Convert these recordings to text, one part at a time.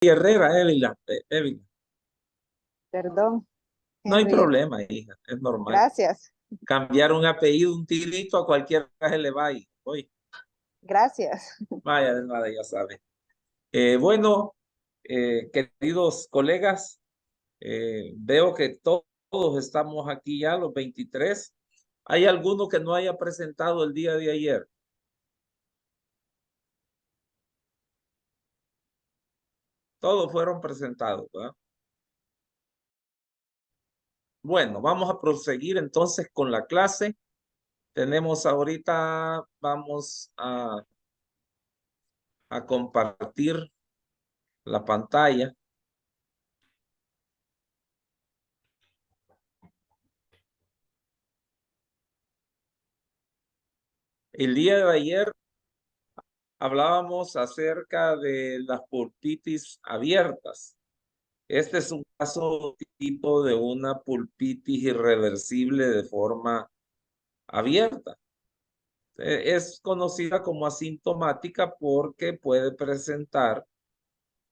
Herrera, Ávila. Perdón, No hay Henry. problema, hija, es normal. Gracias, Cambiar un apellido, un tirito, a cualquiera se le va. Oye, gracias. vaya de nada, ya sabe. Bueno, queridos colegas, veo que todos estamos aquí ya, los 23. ¿Hay alguno que no haya presentado el día de ayer? Todos fueron presentados, ¿verdad? Bueno, vamos a proseguir entonces con la clase. Tenemos ahorita, vamos a compartir la pantalla. El día de ayer hablábamos acerca de las pulpitis abiertas. Este es un caso tipo de una pulpitis irreversible de forma abierta. Es conocida como asintomática porque puede presentar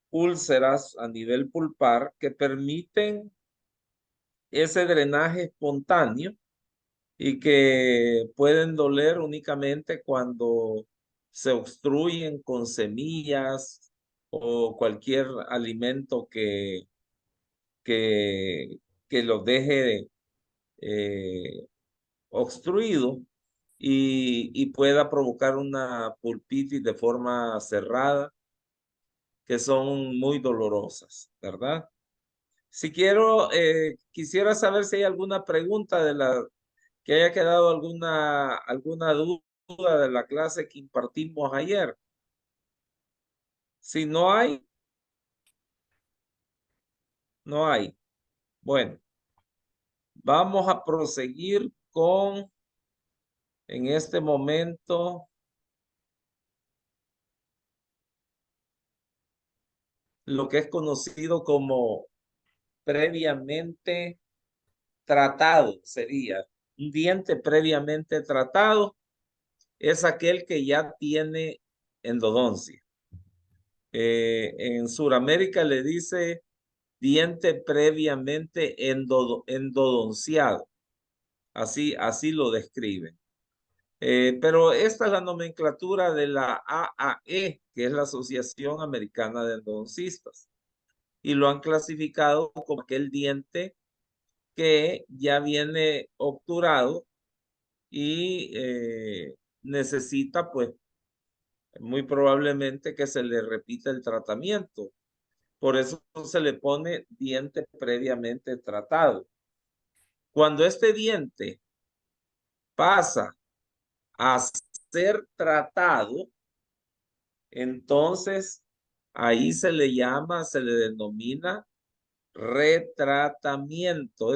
úlceras a nivel pulpar que permiten ese drenaje espontáneo y que pueden doler únicamente cuando se obstruyen con semillas o cualquier alimento que, que los deje obstruido y pueda provocar una pulpitis de forma cerrada, que son muy dolorosas, ¿verdad? Si quisiera saber si hay alguna pregunta de que haya quedado alguna duda de la clase que impartimos ayer. Si no hay, no hay. Bueno, vamos a proseguir con, en este momento, lo que es conocido como previamente tratado, sería un diente previamente tratado, es aquel que ya tiene endodoncia. En Sudamérica le dice diente previamente endodonciado. Así lo describen. Pero esta es la nomenclatura de la AAE, que es la Asociación Americana de Endodoncistas. Y lo han clasificado como aquel diente que ya viene obturado y necesita, pues, muy probablemente que se le repita el tratamiento. Por eso se le pone diente previamente tratado. Cuando este diente pasa a ser tratado, entonces ahí se le denomina retratamiento.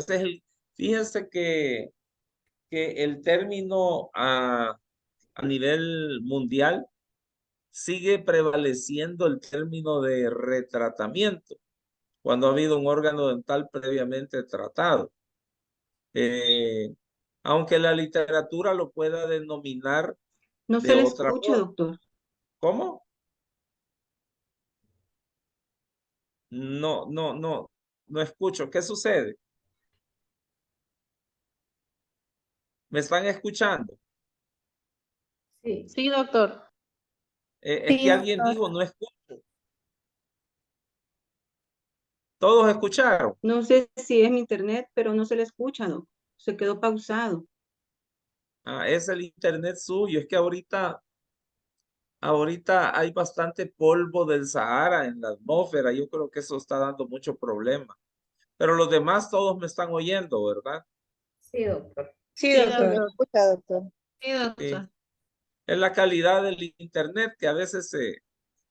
Fíjense que el término a nivel mundial sigue prevaleciendo el término de retratamiento cuando ha habido un órgano dental previamente tratado. Eh, Aunque la literatura lo pueda denominar No de se le otra escucha, forma. doctor. ¿Cómo? No escucho. ¿Qué sucede? ¿Me están escuchando? Sí, doctor. Es Sí, que alguien doctor. dijo, no escucho. ¿Todos escucharon? No sé si es mi internet, pero no se le escucha, doctor. Se quedó pausado. Es el internet suyo. Es que ahorita hay bastante polvo del Sahara en la atmósfera. Yo creo que eso está dando mucho problema. Pero los demás todos me están oyendo, ¿verdad? Sí, doctor. Sí, Sí, se doctor. lo escucha, doctor. Sí, Sí. doctor. Es la calidad del internet que a veces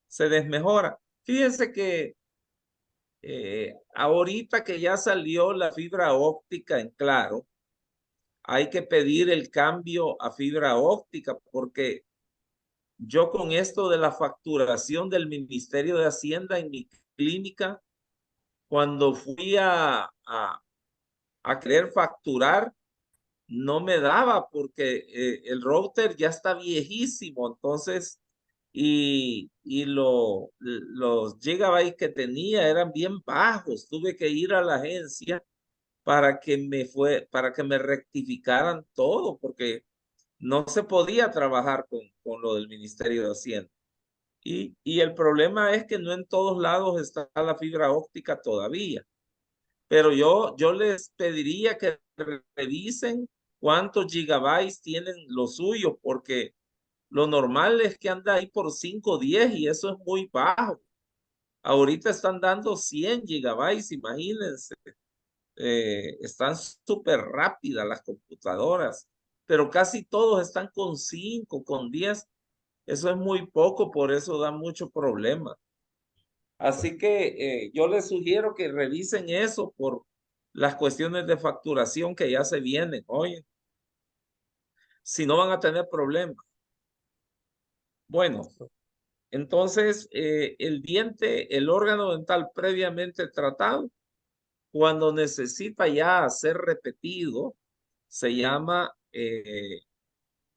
se desmejora. Fíjense que ahorita que ya salió la fibra óptica en Claro, hay que pedir el cambio a fibra óptica porque yo con esto de la facturación del Ministerio de Hacienda en mi clínica, cuando fui a querer facturar, no me daba porque el router ya está viejísimo, entonces y los gigabytes que tenía eran bien bajos. Tuve que ir a la agencia para que me rectificaran todo, porque no se podía trabajar con lo del Ministerio de Hacienda. Y el problema es que no en todos lados está la fibra óptica todavía. Pero yo les pediría que revisen cuántos gigabytes tienen los suyos, porque lo normal es que anda ahí por 5 o 10 y eso es muy bajo. Ahorita están dando 100 gigabytes, imagínense. Están súper rápidas las computadoras, pero casi todos están con 5, con 10. Eso es muy poco, por eso da mucho problema. Así que yo les sugiero que revisen eso por las cuestiones de facturación que ya se vienen, oye. Si no van a tener problemas. Bueno, entonces el diente, el órgano dental previamente tratado, cuando necesita ya ser repetido, se llama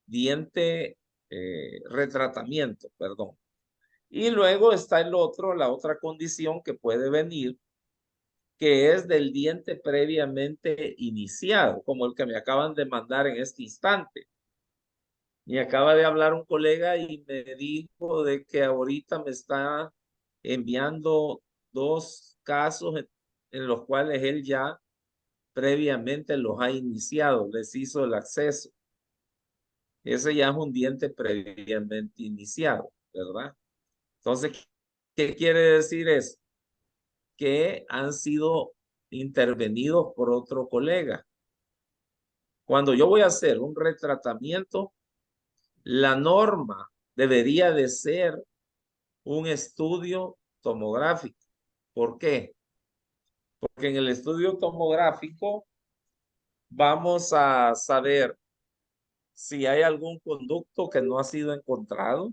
diente retratamiento, perdón. Y luego está el otro, la otra condición que puede venir, que es del diente previamente iniciado, como el que me acaban de mandar en este instante. Me acaba de hablar un colega y me dijo de que ahorita me está enviando 2 casos en los cuales él ya previamente los ha iniciado, les hizo el acceso. Ese ya es un diente previamente iniciado, ¿verdad? Entonces, ¿qué quiere decir eso? Que han sido intervenidos por otro colega. Cuando yo voy a hacer un retratamiento, la norma debería de ser un estudio tomográfico. ¿Por qué? Porque en el estudio tomográfico vamos a saber si hay algún conducto que no ha sido encontrado.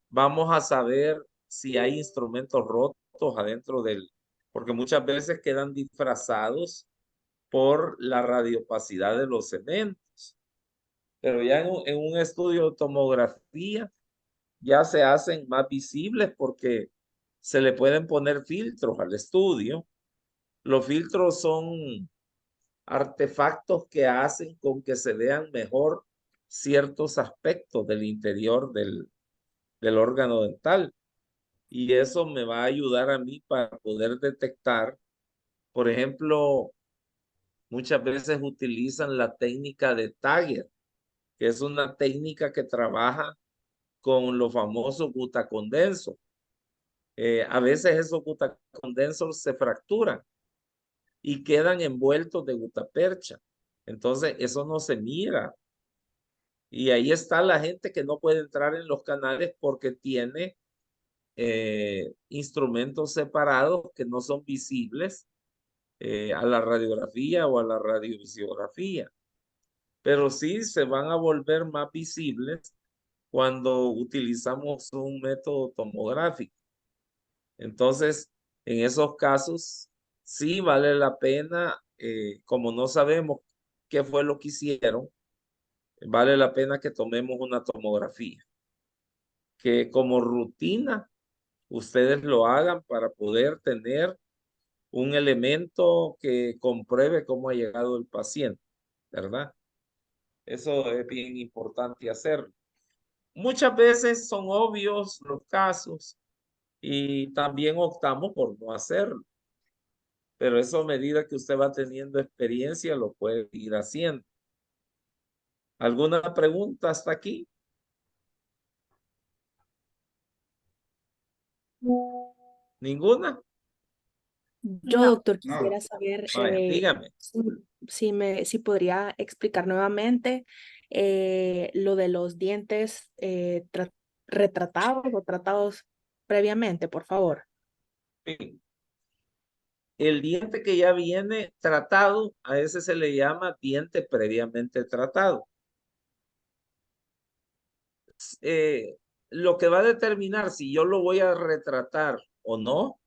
Vamos a saber si hay instrumentos rotos adentro del, porque muchas veces quedan disfrazados por la radiopacidad de los cementos. Pero ya en un estudio de tomografía ya se hacen más visibles porque se le pueden poner filtros al estudio. Los filtros son artefactos que hacen con que se vean mejor ciertos aspectos del interior del órgano dental. Y eso me va a ayudar a mí para poder detectar, por ejemplo, muchas veces utilizan la técnica de Tagger, que es una técnica que trabaja con los famosos gutacondensos. A veces esos gutacondensos se fracturan y quedan envueltos de gutapercha. Entonces, eso no se mira. Y ahí está la gente que no puede entrar en los canales porque tiene instrumentos separados que no son visibles a la radiografía o a la radiovisiografía. Pero sí se van a volver más visibles cuando utilizamos un método tomográfico. Entonces, en esos casos, sí vale la pena, como no sabemos qué fue lo que hicieron, vale la pena que tomemos una tomografía. Que como rutina, ustedes lo hagan para poder tener un elemento que compruebe cómo ha llegado el paciente, ¿verdad? Eso es bien importante hacerlo. Muchas veces son obvios los casos y también optamos por no hacerlo. Pero eso a medida que usted va teniendo experiencia lo puede ir haciendo. ¿Alguna pregunta hasta aquí? ¿Ninguna? Yo, No, doctor, quisiera saber Vaya, dígame. si podría explicar nuevamente lo de los dientes retratados o tratados previamente, por favor. Sí. El diente que ya viene tratado, a ese se le llama diente previamente tratado. Lo que va a determinar si yo lo voy a retratar o no,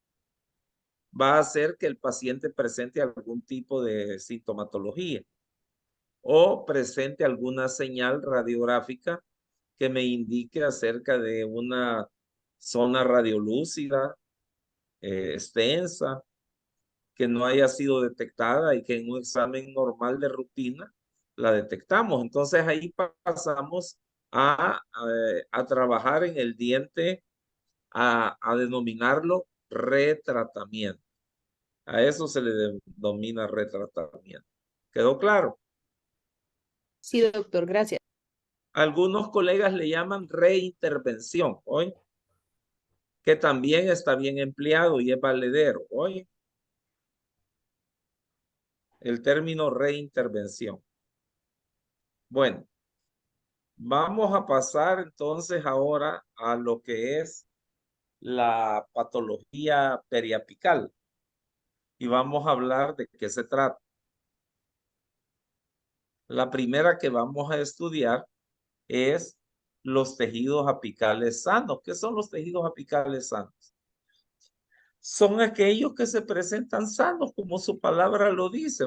va a hacer que el paciente presente algún tipo de sintomatología o presente alguna señal radiográfica que me indique acerca de una zona radiolúcida extensa, que no haya sido detectada y que en un examen normal de rutina la detectamos. Entonces ahí pasamos a trabajar en el diente, a denominarlo retratamiento. A eso se le denomina retratamiento. ¿Quedó claro? Sí, doctor, gracias. Algunos colegas le llaman reintervención, ¿oye? Que también está bien empleado y es valedero, ¿oye? El término reintervención. Bueno, vamos a pasar entonces ahora a lo que es la patología periapical y vamos a hablar de qué se trata. La primera que vamos a estudiar es los tejidos apicales sanos. ¿Qué son los tejidos apicales sanos? Son aquellos que se presentan sanos, como su palabra lo dice.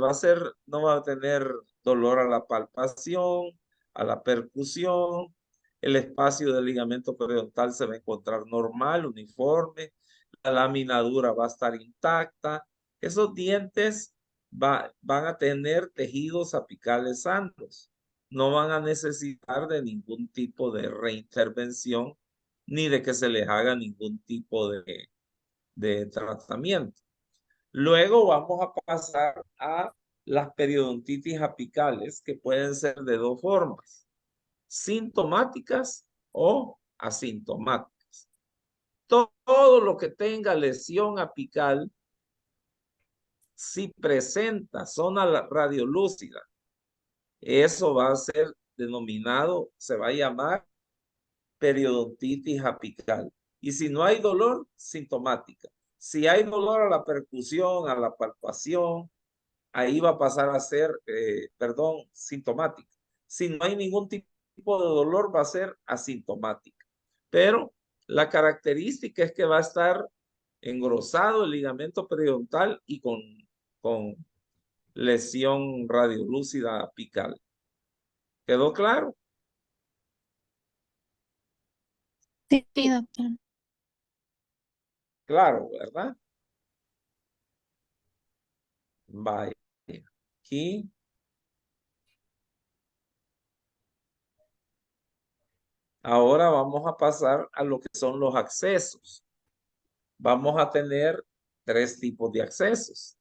No va a tener dolor a la palpación, a la percusión. El espacio del ligamento periodontal se va a encontrar normal, uniforme. La laminadura va a estar intacta. Esos dientes van a tener tejidos apicales sanos. No van a necesitar de ningún tipo de reintervención ni de que se les haga ningún tipo de tratamiento. Luego vamos a pasar a las periodontitis apicales, que pueden ser de dos formas: sintomáticas o asintomáticas. Todo lo que tenga lesión apical, si presenta zona radiolúcida, eso va a ser denominado, se va a llamar periodontitis apical. Y si no hay dolor, sintomática. Si hay dolor a la percusión, a la palpación, ahí va a pasar a ser, sintomática. Si no hay ningún tipo de dolor, va a ser asintomática. Pero la característica es que va a estar engrosado el ligamento periodontal y con lesión radiolúcida apical. ¿Quedó claro? Sí, sí, doctor. Claro, ¿verdad? Vaya. Aquí. Ahora vamos a pasar a lo que son los accesos. Vamos a tener tres tipos de accesos.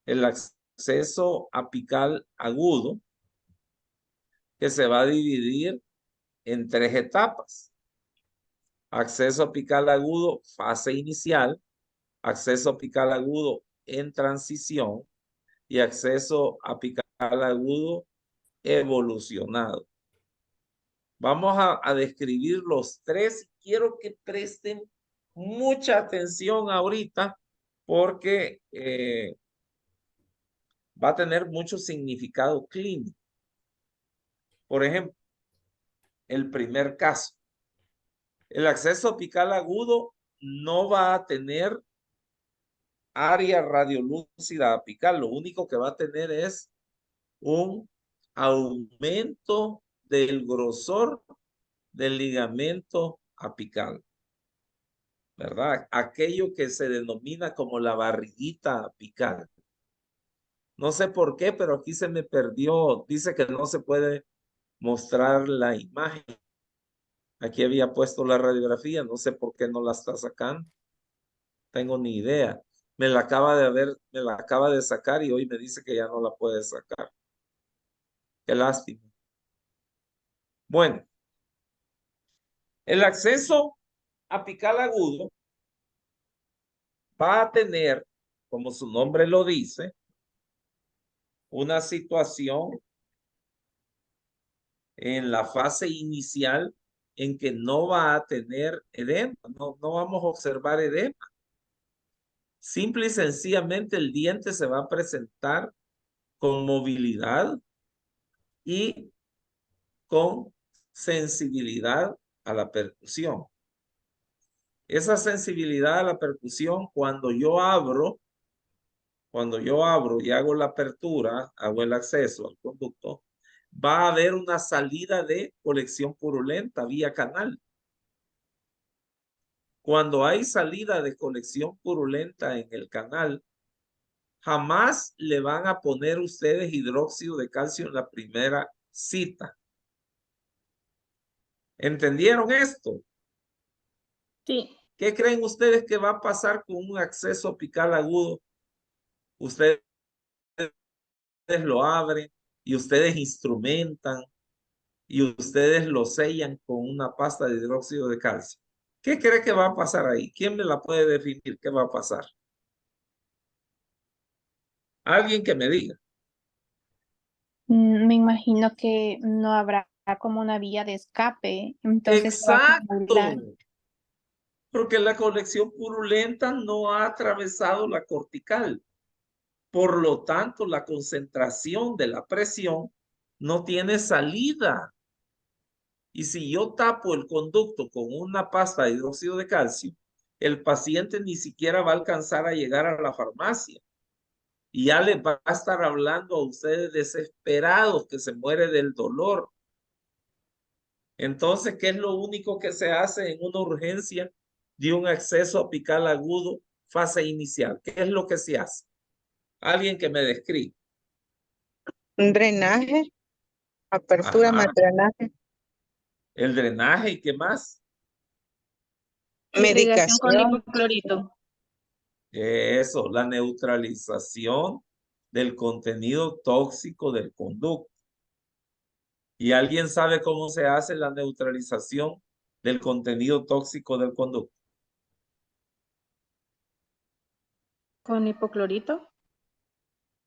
El acceso apical agudo, que se va a dividir en tres etapas. Acceso apical agudo, fase inicial, acceso apical agudo en transición y acceso apical agudo evolucionado. Vamos a describir los tres. Quiero que presten mucha atención ahorita porque va a tener mucho significado clínico. Por ejemplo, el primer caso. El acceso apical agudo no va a tener área radiolúcida apical. Lo único que va a tener es un aumento del grosor del ligamento apical, ¿verdad? Aquello que se denomina como la barriguita apical. No sé por qué, pero aquí se me perdió. Dice que no se puede mostrar la imagen. Aquí había puesto la radiografía, no sé por qué no la está sacando. Tengo ni idea. Me la acaba de sacar y hoy me dice que ya no la puede sacar. Qué lástima. Bueno, el acceso apical agudo va a tener, como su nombre lo dice, una situación en la fase inicial en que no va a tener edema, no vamos a observar edema. Simple y sencillamente el diente se va a presentar con movilidad y con sensibilidad a la percusión. Esa sensibilidad a la percusión, cuando yo abro y hago la apertura, hago el acceso al conducto, va a haber una salida de colección purulenta vía canal. Cuando hay salida de colección purulenta en el canal, jamás le van a poner ustedes hidróxido de calcio en la primera cita. ¿Entendieron esto? Sí. ¿Qué creen ustedes que va a pasar con un acceso apical agudo? Ustedes lo abren y ustedes instrumentan y ustedes lo sellan con una pasta de hidróxido de calcio. ¿Qué cree que va a pasar ahí? ¿Quién me la puede definir? ¿Qué va a pasar? Alguien que me diga. Me imagino que no habrá como una vía de escape, entonces se va a acumular. Exacto. Porque la colección purulenta no ha atravesado la cortical. Por lo tanto, la concentración de la presión no tiene salida. Y si yo tapo el conducto con una pasta de hidróxido de calcio, el paciente ni siquiera va a alcanzar a llegar a la farmacia. Y ya les va a estar hablando a ustedes desesperados que se muere del dolor. Entonces, ¿qué es lo único que se hace en una urgencia de un acceso apical agudo, fase inicial? ¿Qué es lo que se hace? Alguien que me describe. Un drenaje, apertura, Ajá. más drenaje, El drenaje y qué más. Irrigación con medicación, hipoclorito. Eso, la neutralización del contenido tóxico del conducto. ¿Y alguien sabe cómo se hace la neutralización del contenido tóxico del conducto? Con hipoclorito.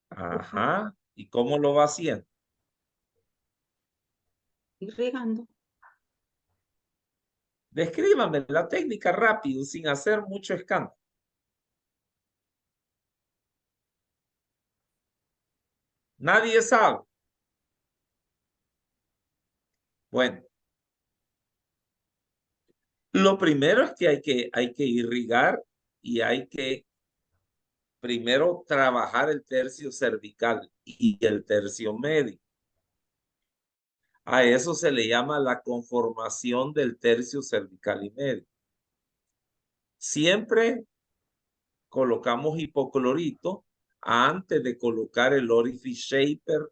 Ajá. ¿Y cómo lo va haciendo? Irrigando. Descríbame la técnica rápido, sin hacer mucho escándalo. Nadie sabe. Bueno, lo primero es que hay que irrigar y hay que primero trabajar el tercio cervical y el tercio medio. A eso se le llama la conformación del tercio cervical y medio. Siempre colocamos hipoclorito antes de colocar el orifice shaper.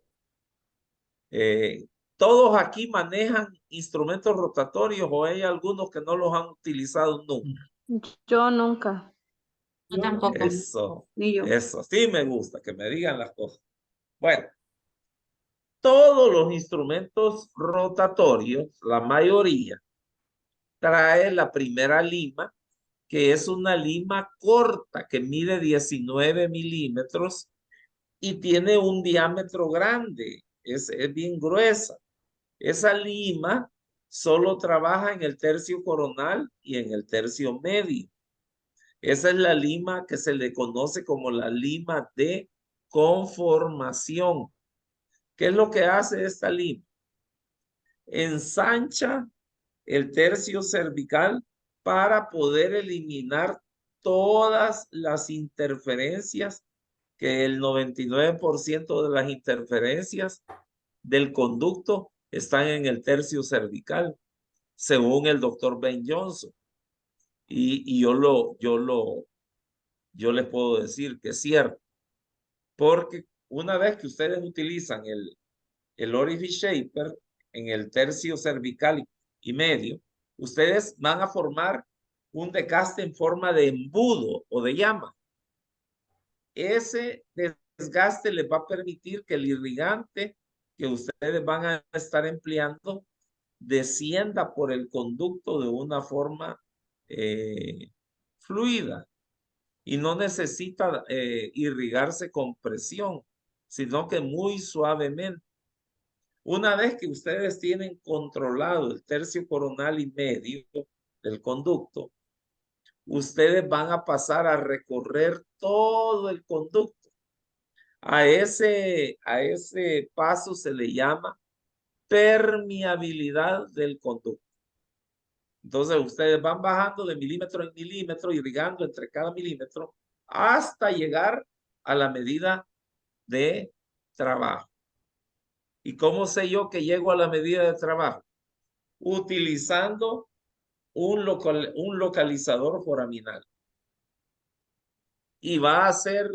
¿Todos aquí manejan instrumentos rotatorios o hay algunos que no los han utilizado nunca? Yo nunca. Yo tampoco. Ni yo. Eso, sí me gusta que me digan las cosas. Bueno, todos los instrumentos rotatorios, la mayoría, trae la primera lima, que es una lima corta que mide 19 milímetros y tiene un diámetro grande, es bien gruesa. Esa lima solo trabaja en el tercio coronal y en el tercio medio. Esa es la lima que se le conoce como la lima de conformación. ¿Qué es lo que hace esta lima? Ensancha el tercio cervical para poder eliminar todas las interferencias, que el 99% de las interferencias del conducto están en el tercio cervical, según el doctor Ben Johnson. Y yo les puedo decir que es cierto, porque una vez que ustedes utilizan el orifice shaper en el tercio cervical y medio, ustedes van a formar un desgaste en forma de embudo o de llama. Ese desgaste les va a permitir que el irrigante que ustedes van a estar empleando descienda por el conducto de una forma fluida y no necesita irrigarse con presión, sino que muy suavemente. Una vez que ustedes tienen controlado el tercio coronal y medio del conducto, ustedes van a pasar a recorrer todo el conducto. A ese paso se le llama permeabilidad del conducto. Entonces ustedes van bajando de milímetro en milímetro, irrigando entre cada milímetro hasta llegar a la medida de trabajo. ¿Y cómo sé yo que llego a la medida de trabajo? Utilizando un localizador foraminal. Y va a ser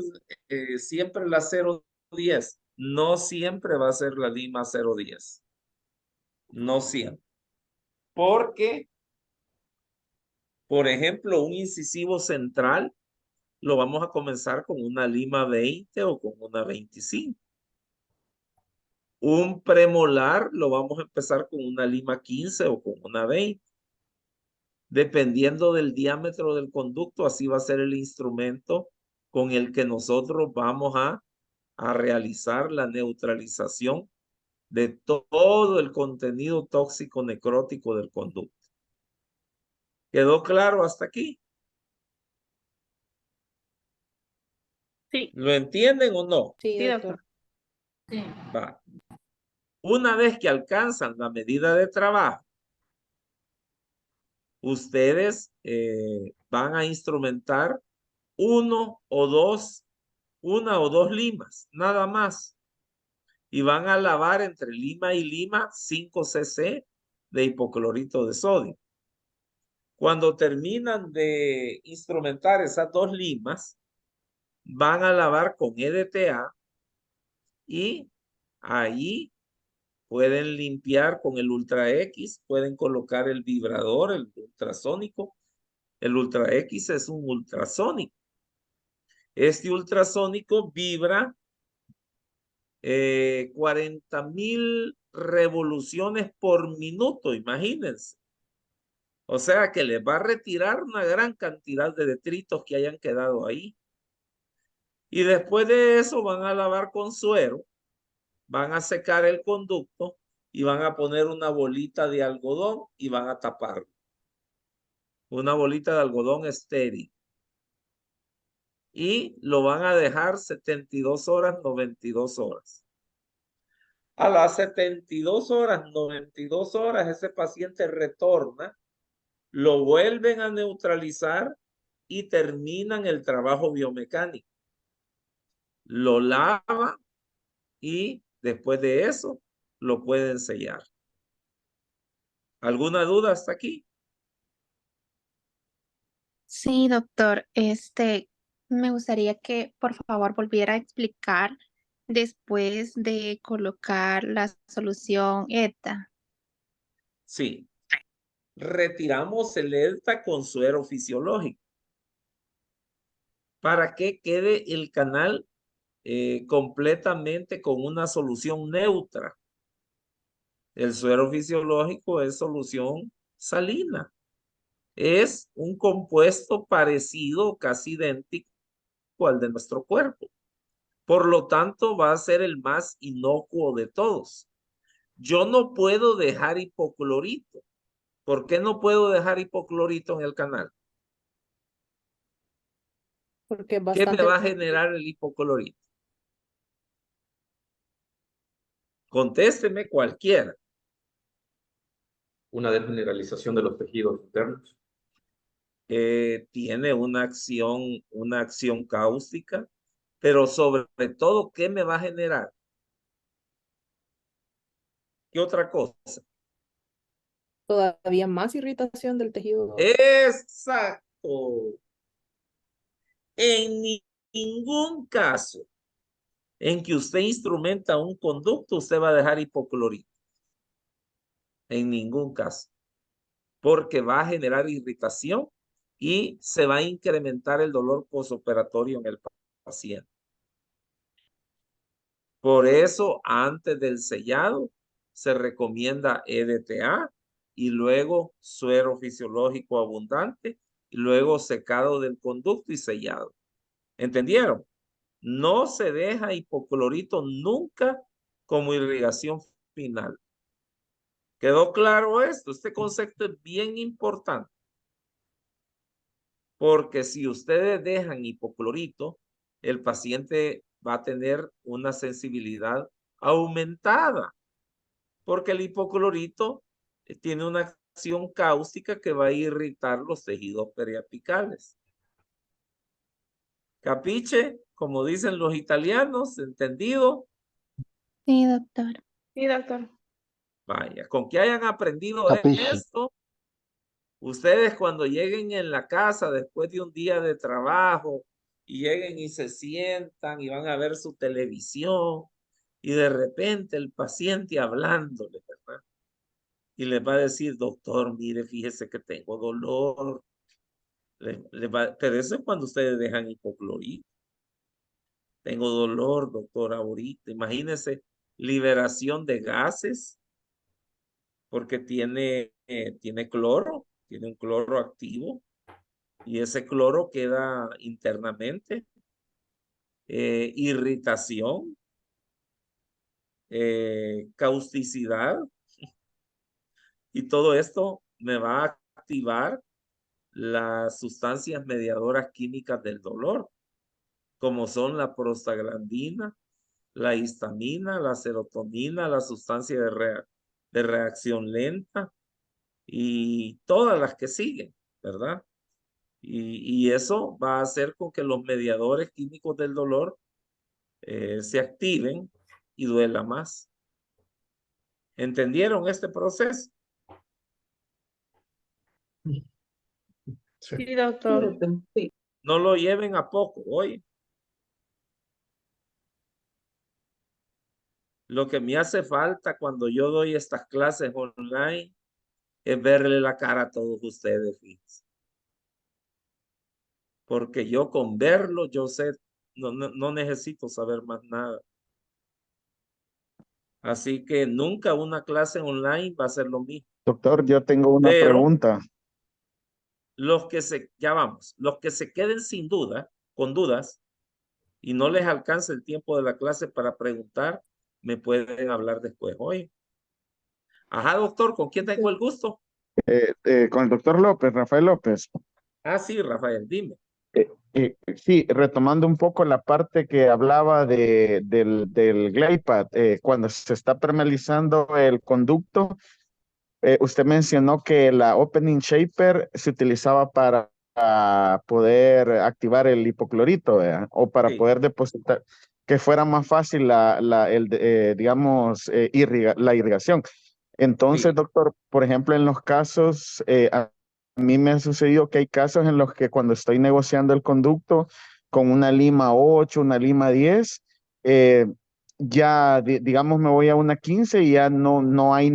siempre la 010. No siempre va a ser la lima 010. No siempre. Porque, por ejemplo, un incisivo central lo vamos a comenzar con una lima 20 o con una 25. Un premolar lo vamos a empezar con una lima 15 o con una 20. Dependiendo del diámetro del conducto, así va a ser el instrumento con el que nosotros vamos a realizar la neutralización de todo el contenido tóxico necrótico del conducto. ¿Quedó claro hasta aquí? Sí, ¿Lo entienden o no? Sí, sí, doctor. doctor. Sí. Va. Una vez que alcanzan la medida de trabajo, ustedes van a instrumentar una o dos limas, nada más. Y van a lavar entre lima y lima 5 cc de hipoclorito de sodio. Cuando terminan de instrumentar esas 2 limas, van a lavar con EDTA y ahí pueden limpiar con el Ultra X, pueden colocar el vibrador, el ultrasónico. El Ultra X es un ultrasónico. Este ultrasónico vibra 40,000 revoluciones por minuto, imagínense. O sea que les va a retirar una gran cantidad de detritos que hayan quedado ahí. Y después de eso van a lavar con suero, van a secar el conducto y van a poner una bolita de algodón y van a taparlo. Una bolita de algodón estéril. Y lo van a dejar 72 horas, 92 horas. A las 72 horas, 92 horas, ese paciente retorna, lo vuelven a neutralizar y terminan el trabajo biomecánico. Lo lavan y después de eso lo pueden sellar. ¿Alguna duda hasta aquí? Sí, doctor, me gustaría que por favor volviera a explicar después de colocar la solución ETA. Sí. Retiramos el ETA con suero fisiológico para que quede el canal completamente con una solución neutra. El suero fisiológico es solución salina. Es un compuesto parecido, casi idéntico al de nuestro cuerpo. Por lo tanto, va a ser el más inocuo de todos. Yo no puedo dejar hipoclorito. ¿Por qué no puedo dejar hipoclorito en el canal? Porque es ¿Qué me bastante. va a generar el hipoclorito? Contésteme cualquiera. Una desmineralización de los tejidos internos. Tiene una acción cáustica, pero sobre todo, ¿qué me va a generar? ¿Qué otra cosa? Todavía más irritación del tejido. Exacto. En ningún caso en que usted instrumenta un conducto, usted va a dejar hipoclorito. En ningún caso. Porque va a generar irritación y se va a incrementar el dolor postoperatorio en el paciente. Por eso, antes del sellado, se recomienda EDTA y luego suero fisiológico abundante y luego secado del conducto y sellado. ¿Entendieron? No se deja hipoclorito nunca como irrigación final. ¿Quedó claro esto? Este concepto es bien importante. Porque si ustedes dejan hipoclorito, el paciente va a tener una sensibilidad aumentada. Porque el hipoclorito tiene una acción cáustica que va a irritar los tejidos periapicales. ¿Capiche? Como dicen los italianos, ¿entendido? Sí, doctor. Sí, doctor. Vaya, con que hayan aprendido Capiche. esto, ustedes cuando lleguen en la casa después de un día de trabajo y lleguen y se sientan y van a ver su televisión y de repente el paciente hablándole, ¿verdad? Y les va a decir, doctor, mire, fíjese que tengo dolor. Pero eso es cuando ustedes dejan hipoclorito. Tengo dolor, doctor, ahorita. Imagínense, liberación de gases porque tiene cloro, tiene un cloro activo y ese cloro queda internamente. Irritación, causticidad y todo esto me va a activar las sustancias mediadoras químicas del dolor, como son la prostaglandina, la histamina, la serotonina, la sustancia de reacción lenta y todas las que siguen, ¿verdad? Y eso va a hacer con que los mediadores químicos del dolor se activen y duela más. ¿Entendieron este proceso? Sí, Sí, doctor. doctor. Sí. No lo lleven a poco, oye. Lo que me hace falta cuando yo doy estas clases online es verle la cara a todos ustedes, fíjense. Porque yo con verlo, yo sé, no necesito saber más nada. Así que nunca una clase online va a ser lo mismo. Doctor, yo tengo una Pero pregunta. los que se queden sin duda, con dudas, y no les alcance el tiempo de la clase para preguntar, me pueden hablar después. Oye. Ajá, doctor, ¿con quién tengo el gusto? Con el doctor López, Rafael López. Ah, sí, Rafael, dime. Sí, retomando un poco la parte que hablaba del Glaypad, cuando se está permeabilizando el conducto, usted mencionó que la Opening Shaper se utilizaba para poder activar el hipoclorito, ¿verdad? O para Sí, poder depositar, que fuera más fácil digamos, la irrigación. Entonces, sí. doctor, por ejemplo, en los casos, a mí me ha sucedido que hay casos en los que cuando estoy negociando el conducto con una lima 8, una lima 10, eh, ya, digamos, me voy a una 15 y ya no hay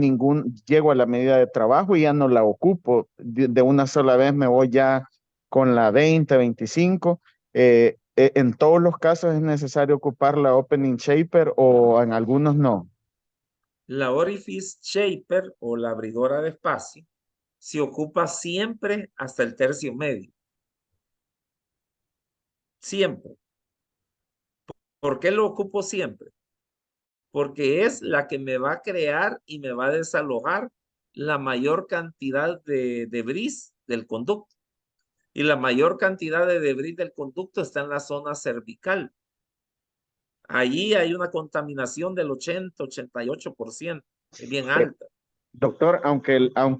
llego a la medida de trabajo y ya no la ocupo. De una sola vez me voy ya con la 20, 25. ¿En todos los casos es necesario ocupar la Opening Shaper o en algunos no? La Orifice Shaper o la abridora de espacio se ocupa siempre hasta el tercio medio. Siempre. ¿Por qué lo ocupo siempre? Porque es la que me va a crear y me va a desalojar la mayor cantidad de debris del conducto. Y la mayor cantidad de debris del conducto está en la zona cervical. Allí hay una contaminación del 80-88%, es bien alta. Doctor, aunque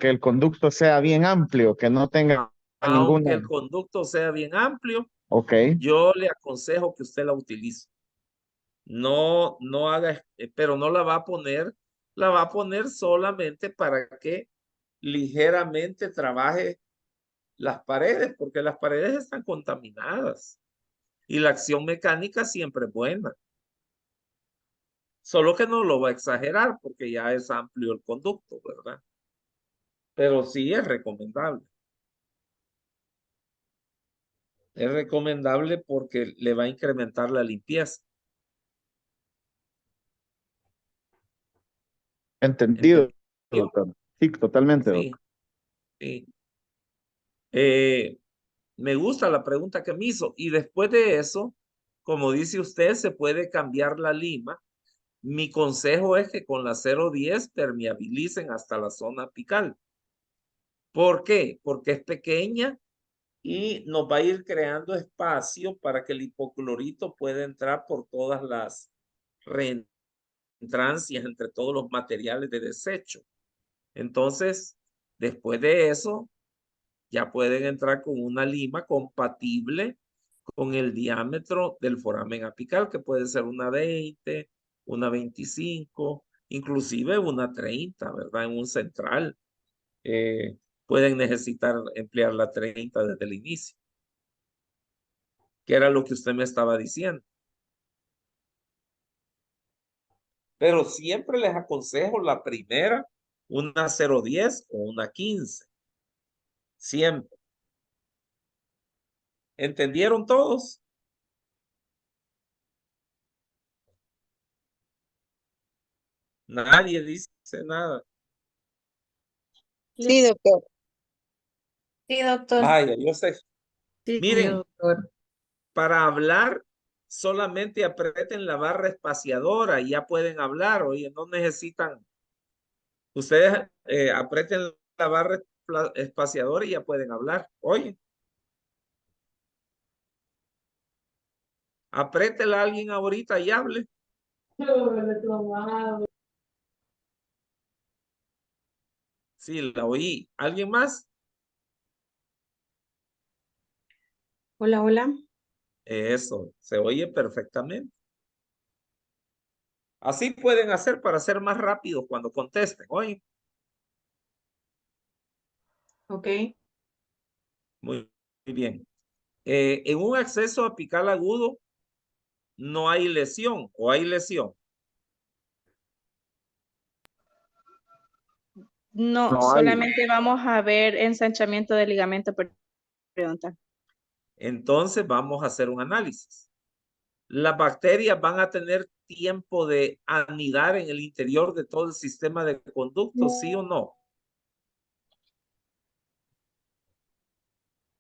el conducto sea bien amplio, que no tenga Aunque ninguna... el conducto sea bien amplio, Ok, yo le aconsejo que usted la utilice. No haga, pero no la va a poner solamente para que ligeramente trabaje las paredes, porque las paredes están contaminadas y la acción mecánica siempre es buena. Solo que no lo va a exagerar porque ya es amplio el conducto, ¿verdad? Pero sí es recomendable. Es recomendable porque le va a incrementar la limpieza. entendido, ¿Entendió? doctor. Sí, totalmente, Sí, doctor. sí. Me gusta la pregunta que me hizo. Y después de eso, como dice usted, se puede cambiar la lima. Mi consejo es que con la 010 permeabilicen hasta la zona apical. ¿Por qué? Porque es pequeña y nos va a ir creando espacio para que el hipoclorito pueda entrar por todas las reentrancias entre todos los materiales de desecho. Entonces, después de eso, ya pueden entrar con una lima compatible con el diámetro del foramen apical, que puede ser una 20, una 25, inclusive una 30, ¿verdad? En un central pueden necesitar emplear la 30 desde el inicio, que era lo que usted me estaba diciendo. Pero siempre les aconsejo la primera, una 010 o una 15. Siempre. ¿Entendieron todos? Nadie dice nada. Sí, doctor. Sí, doctor. Vaya, yo sé. Sí, Miren, doctor. para hablar, solamente aprieten la barra espaciadora y ya pueden hablar. Oye, no necesitan. Ustedes aprieten la barra espaciadora y ya pueden hablar. Oye. Apriétela a alguien ahorita y hable. Sí, la oí. ¿Alguien más? Hola, hola. Eso, se oye perfectamente. Así pueden hacer para ser más rápidos cuando contesten. Oye, Ok. muy bien. En un acceso apical agudo no hay lesión o hay lesión. No, No hay. solamente vamos a ver ensanchamiento del ligamento periodontal. Entonces vamos a hacer un análisis. Las bacterias van a tener tiempo de anidar en el interior de todo el sistema de conducto, ¿sí o no?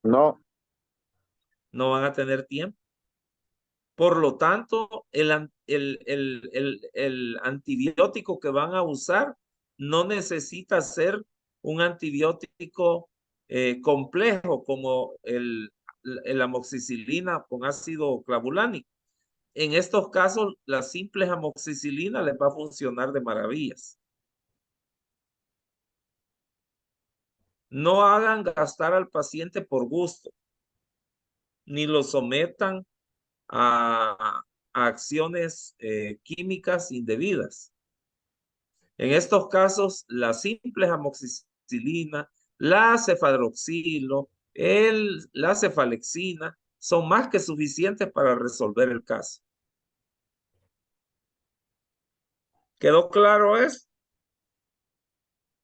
No. No van a tener tiempo. Por lo tanto, el antibiótico que van a usar no necesita ser un antibiótico complejo como la amoxicilina con ácido clavulánico. En estos casos, la simple amoxicilina les va a funcionar de maravillas. No hagan gastar al paciente por gusto, ni lo sometan a acciones químicas indebidas. En estos casos, la simple amoxicilina, la cefadroxilo, la cefalexina son más que suficientes para resolver el caso. ¿Quedó claro eso?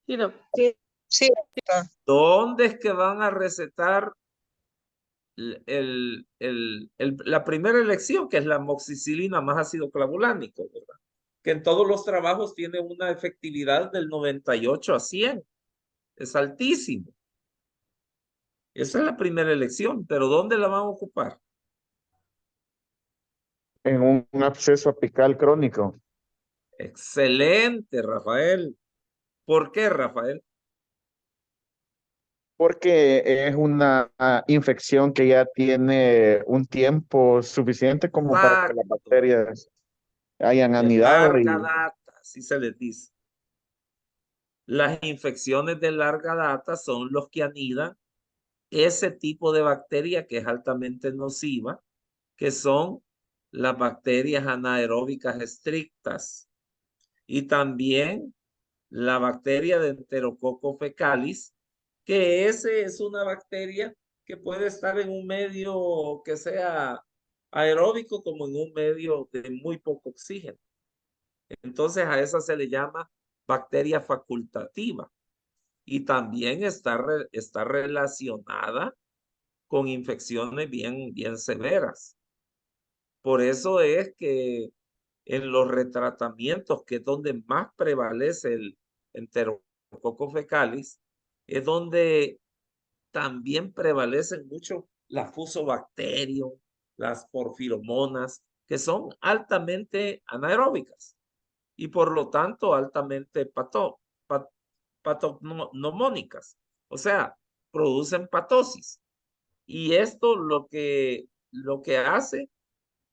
Sí, doctor. Sí, sí, doctor. ¿Dónde es que van a recetar la primera elección, que es la amoxicilina más ácido clavulánico, ¿verdad? Que en todos los trabajos tiene una efectividad del 98 a 100. Es altísimo. Esa es la primera elección, pero ¿dónde la van a ocupar? En un absceso apical crónico. Excelente, Rafael. ¿Por qué, Rafael? Porque es una infección que ya tiene un tiempo suficiente como para que las Exacto. bacterias hayan De anidado larga y data, así se les dice. Las infecciones de larga data son los que anidan ese tipo de bacteria que es altamente nociva, que son las bacterias anaeróbicas estrictas y también la bacteria de Enterococcus fecalis, que ese es una bacteria que puede estar en un medio que sea aeróbico como en un medio de muy poco oxígeno. Entonces a esa se le llama bacteria facultativa y también está relacionada con infecciones bien severas. Por eso es que en los retratamientos, que es donde más prevalece el Enterococcus fecalis, es donde también prevalecen mucho las fusobacterium, las porfiromonas, que son altamente anaeróbicas y por lo tanto altamente patognomónicas. O sea, producen patosis. Y esto lo que hace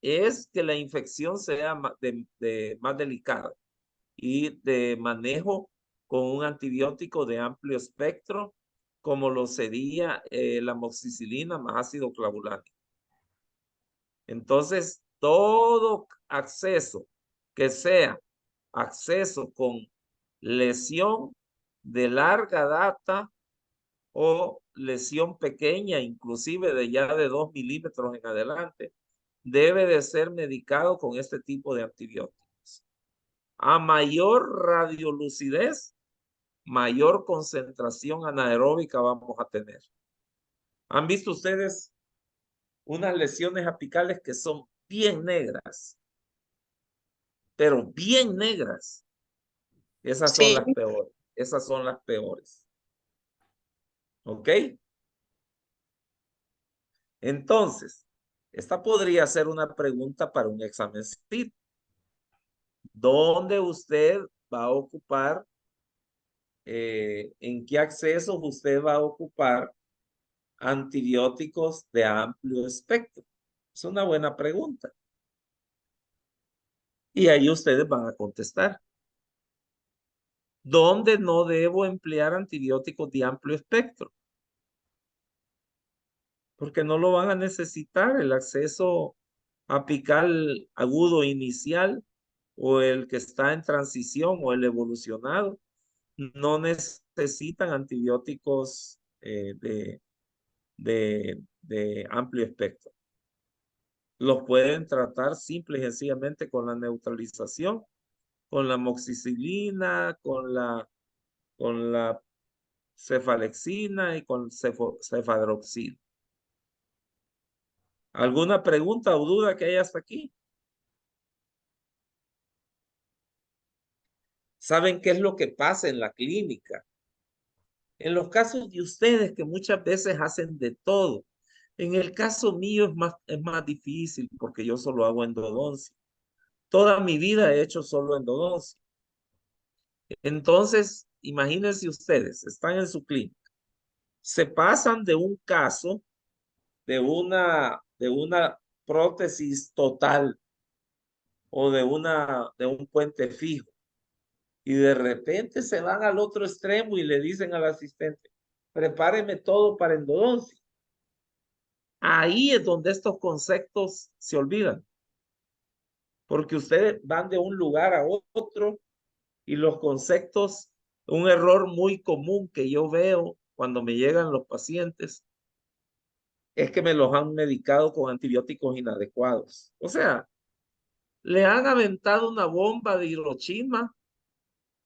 es que la infección sea más delicada y de manejo con un antibiótico de amplio espectro, como lo sería la amoxicilina más ácido clavulánico. Entonces, todo acceso que sea acceso con lesión de larga data o lesión pequeña, inclusive de ya de 2 milímetros en adelante, debe de ser medicado con este tipo de antibióticos. A mayor radiolucidez, mayor concentración anaeróbica vamos a tener. ¿Han visto ustedes unas lesiones apicales que son bien negras? Pero bien negras. Esas son Sí, las peores. Esas son las peores. ¿Ok? Entonces, esta podría ser una pregunta para un examen CIT. ¿Dónde usted va a ocupar, en qué accesos usted va a ocupar antibióticos de amplio espectro? Es una buena pregunta. Y ahí ustedes van a contestar. ¿Dónde no debo emplear antibióticos de amplio espectro? Porque no lo van a necesitar. El acceso apical agudo inicial o el que está en transición o el evolucionado no necesitan antibióticos de amplio espectro. Los pueden tratar simple y sencillamente con la neutralización, con la amoxicilina, con la cefalexina y con cefadroxil. ¿Alguna pregunta o duda que haya hasta aquí? ¿Saben qué es lo que pasa en la clínica? En los casos de ustedes que muchas veces hacen de todo. En el caso mío es más difícil porque yo solo hago endodoncia. Toda mi vida he hecho solo endodoncia. Entonces, imagínense ustedes, están en su clínica. Se pasan de un caso de una prótesis total o de un puente fijo. Y de repente se van al otro extremo y le dicen al asistente, prepáreme todo para endodoncia. Ahí es donde estos conceptos se olvidan. Porque ustedes van de un lugar a otro y los conceptos, un error muy común que yo veo cuando me llegan los pacientes, es que me los han medicado con antibióticos inadecuados. O sea, le han aventado una bomba de Hiroshima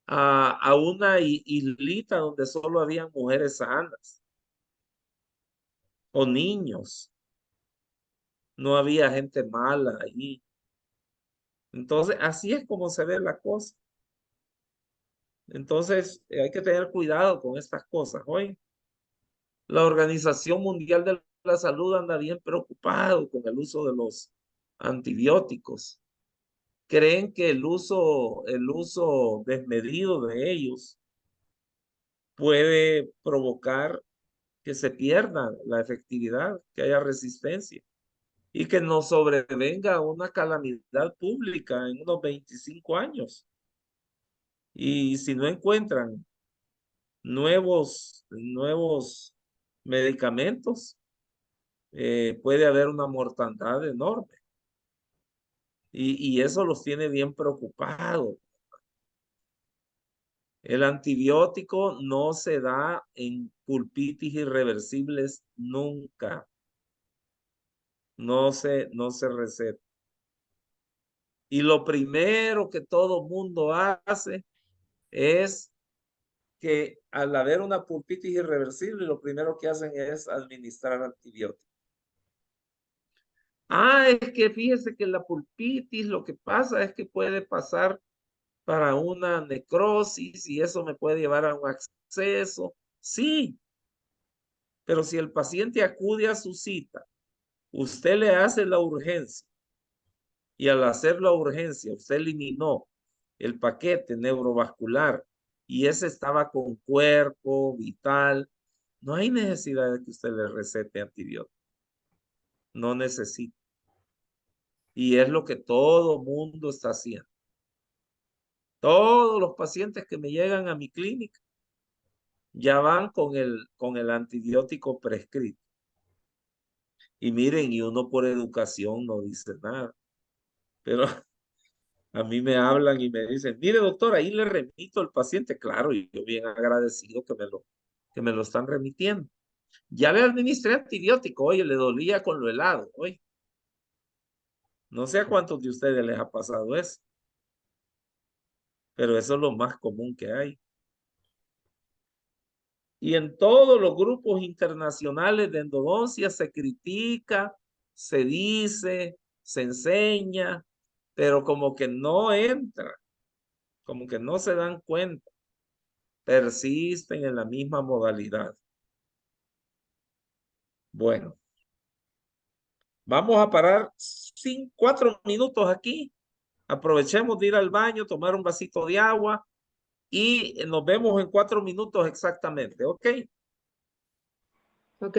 a una islita donde solo habían mujeres sanas o niños. No había gente mala allí. Entonces, así es como se ve la cosa. Entonces, hay que tener cuidado con estas cosas. Hoy, la Organización Mundial de la Salud anda bien preocupado con el uso de los antibióticos. Creen que el uso desmedido de ellos puede provocar que se pierda la efectividad, que haya resistencia y que nos sobrevenga una calamidad pública en unos 25 años. Y si no encuentran nuevos medicamentos, puede haber una mortandad enorme. Y eso los tiene bien preocupados. El antibiótico no se da en pulpitis irreversibles nunca. No se receta. Y lo primero que todo mundo hace es que al haber una pulpitis irreversible, lo primero que hacen es administrar antibióticos. Es que fíjese que la pulpitis lo que pasa es que puede pasar para una necrosis y eso me puede llevar a un acceso. Sí, pero si el paciente acude a su cita, usted le hace la urgencia y al hacer la urgencia usted eliminó el paquete neurovascular y ese estaba con cuerpo, vital, no hay necesidad de que usted le recete antibiótico. No necesita. Y es lo que todo mundo está haciendo. Todos los pacientes que me llegan a mi clínica ya van con el antibiótico prescrito. Y miren, y uno por educación no dice nada. Pero A mí me hablan y me dicen, mire doctor, ahí le remito al paciente. Claro, y yo bien agradecido que me lo están remitiendo. Ya le administré antibiótico, oye, le dolía con lo helado, oye. No sé a cuántos de ustedes les ha pasado eso, pero eso es lo más común que hay. Y en todos los grupos internacionales de endodoncia se critica, se dice, se enseña, pero como que no entra, como que no se dan cuenta, persisten en la misma modalidad. Bueno, vamos a parar 4 minutos aquí. Aprovechemos de ir al baño, tomar un vasito de agua y nos vemos en 4 minutos exactamente, ¿ok? Ok.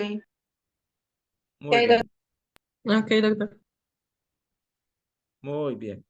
Muy Ok, bien, Ok, doctor. muy bien.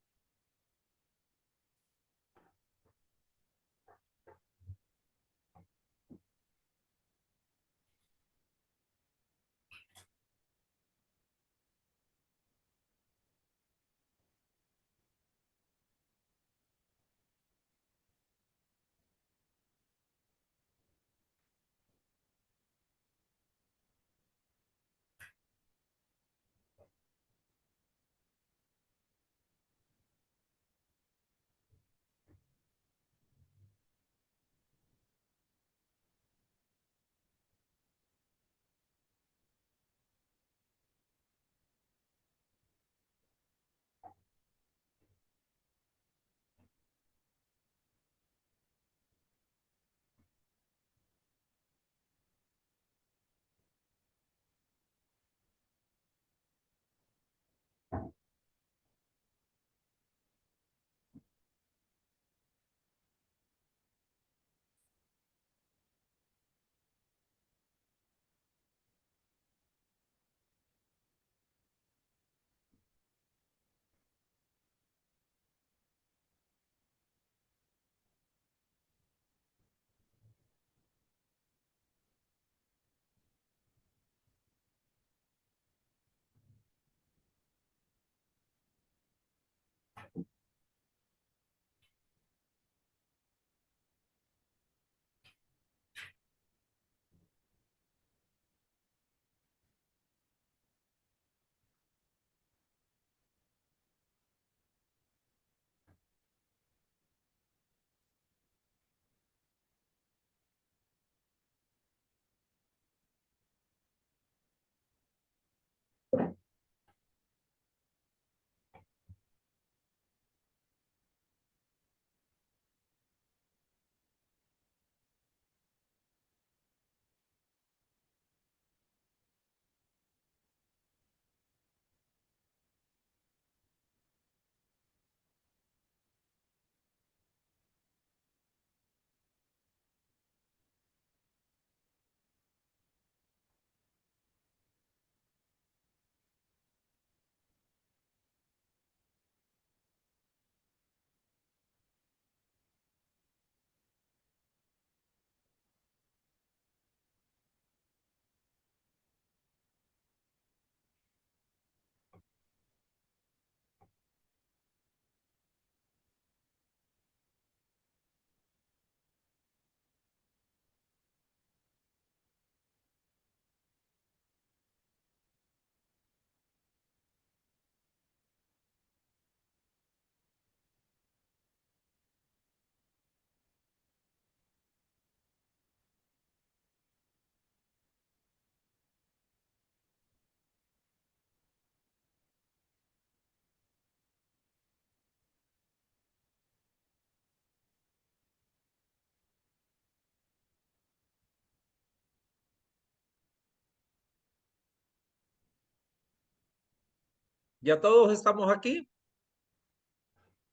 ¿Ya todos estamos aquí?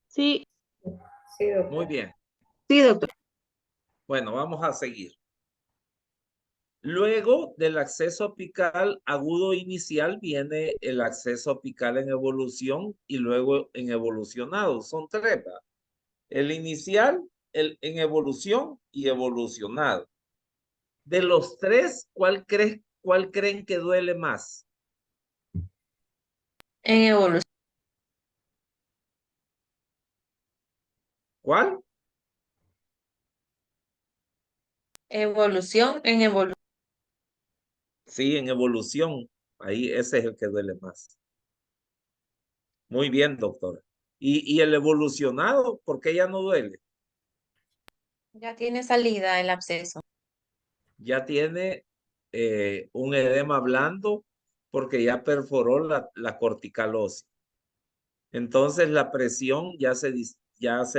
Sí, Muy bien. sí, doctor. Bueno, vamos a seguir. Luego del acceso apical agudo inicial viene el acceso apical en evolución y luego en evolucionado. Son 3, ¿va? El inicial, el en evolución y evolucionado. De los 3, cuál creen que duele más? En evolución. ¿Cuál? Evolución en evolución. Sí, en evolución. Ahí ese es el que duele más. Muy bien, doctora. ¿Y el evolucionado, por qué ya no duele? Ya tiene salida el absceso. Ya tiene un edema blando porque ya perforó la corticalosis. Entonces la presión ya se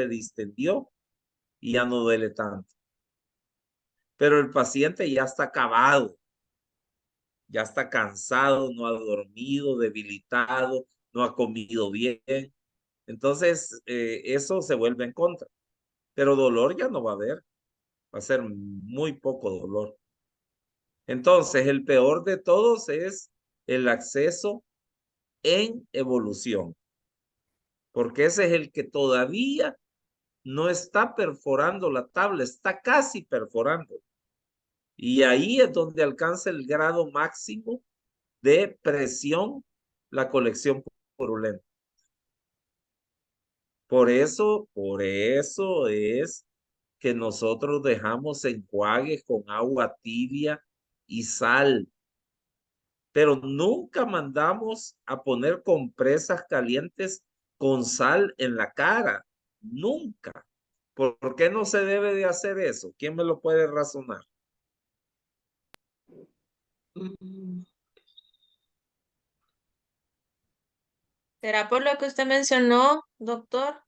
distendió y ya no duele tanto. Pero el paciente ya está acabado, ya está cansado, no ha dormido, debilitado, no ha comido bien. Entonces eso se vuelve en contra. Pero dolor ya no va a haber, va a ser muy poco dolor. Entonces el peor de todos es el acceso en evolución, porque ese es el que todavía no está perforando la tabla, está casi perforando. Y ahí es donde alcanza el grado máximo de presión la colección purulenta. Por eso es que nosotros dejamos enjuagues con agua tibia y sal, pero nunca mandamos a poner compresas calientes con sal en la cara, nunca. ¿Por qué no se debe de hacer eso? ¿Quién me lo puede razonar? Mm, ¿Será por lo que usted mencionó, doctor,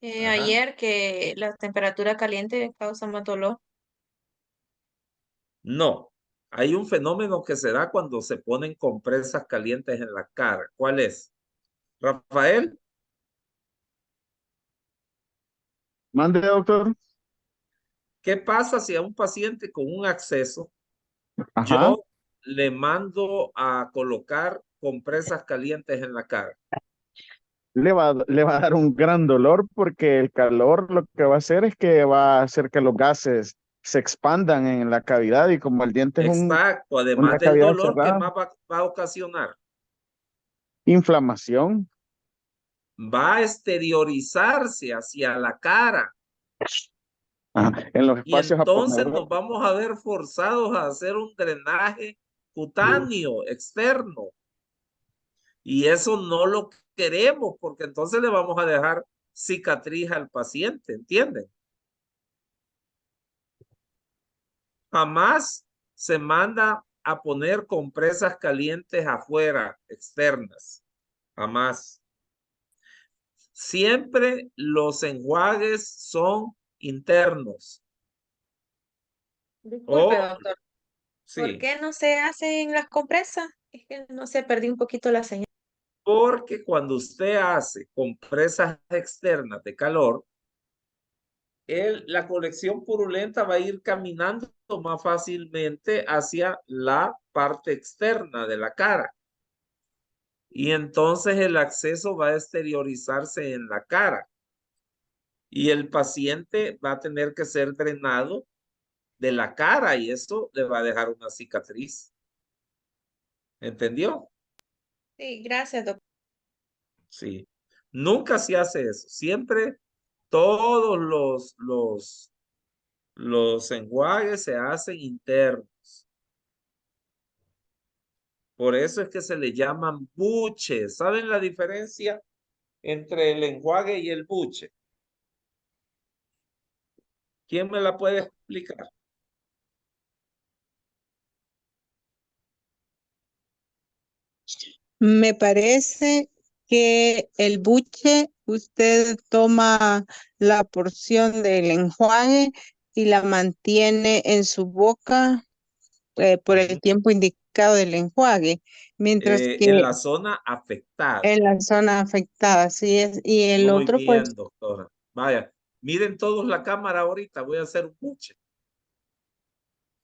Ajá. ayer, que la temperatura caliente causa más dolor? No, hay un fenómeno que se da cuando se ponen compresas calientes en la cara. ¿Cuál es? Rafael, Mande, doctor. ¿qué pasa si a un paciente con un acceso Ajá. yo le mando a colocar compresas calientes en la cara? Le va a dar un gran dolor porque el calor lo que va a hacer es que va a hacer que los gases se expandan en la cavidad y como el diente es Exacto, una además del cavidad dolor, ¿qué cerrada, más va a ocasionar? inflamación. Va a exteriorizarse hacia la cara Ajá, en los y espacios entonces nos aponeuróticos. vamos a ver forzados a hacer un drenaje cutáneo externo. Y eso no lo queremos porque entonces le vamos a dejar cicatriz al paciente, ¿entienden? Jamás se manda a poner compresas calientes afuera, externas. Jamás. Siempre los enjuagues son internos. Disculpe, O, doctor. ¿Por sí, qué no se hacen las compresas? Es que no se perdí un poquito la señal. porque cuando usted hace compresas externas de calor, la colección purulenta va a ir caminando más fácilmente hacia la parte externa de la cara. Y entonces el acceso va a exteriorizarse en la cara. Y el paciente va a tener que ser drenado de la cara y eso le va a dejar una cicatriz. ¿Entendió? Sí, gracias, doctor. Sí. Nunca se hace eso. Siempre todos los enjuagues se hacen internos. Por eso es que se le llaman buches. ¿Saben la diferencia entre el enjuague y el buche? ¿Quién me la puede explicar? Me parece que el buche, usted toma la porción del enjuague y la mantiene en su boca por el tiempo indicado del enjuague, mientras que En la zona afectada. en la zona afectada, sí es, y el Muy otro pues bien, doctora. Vaya, miren todos la cámara ahorita. Voy a hacer un buche.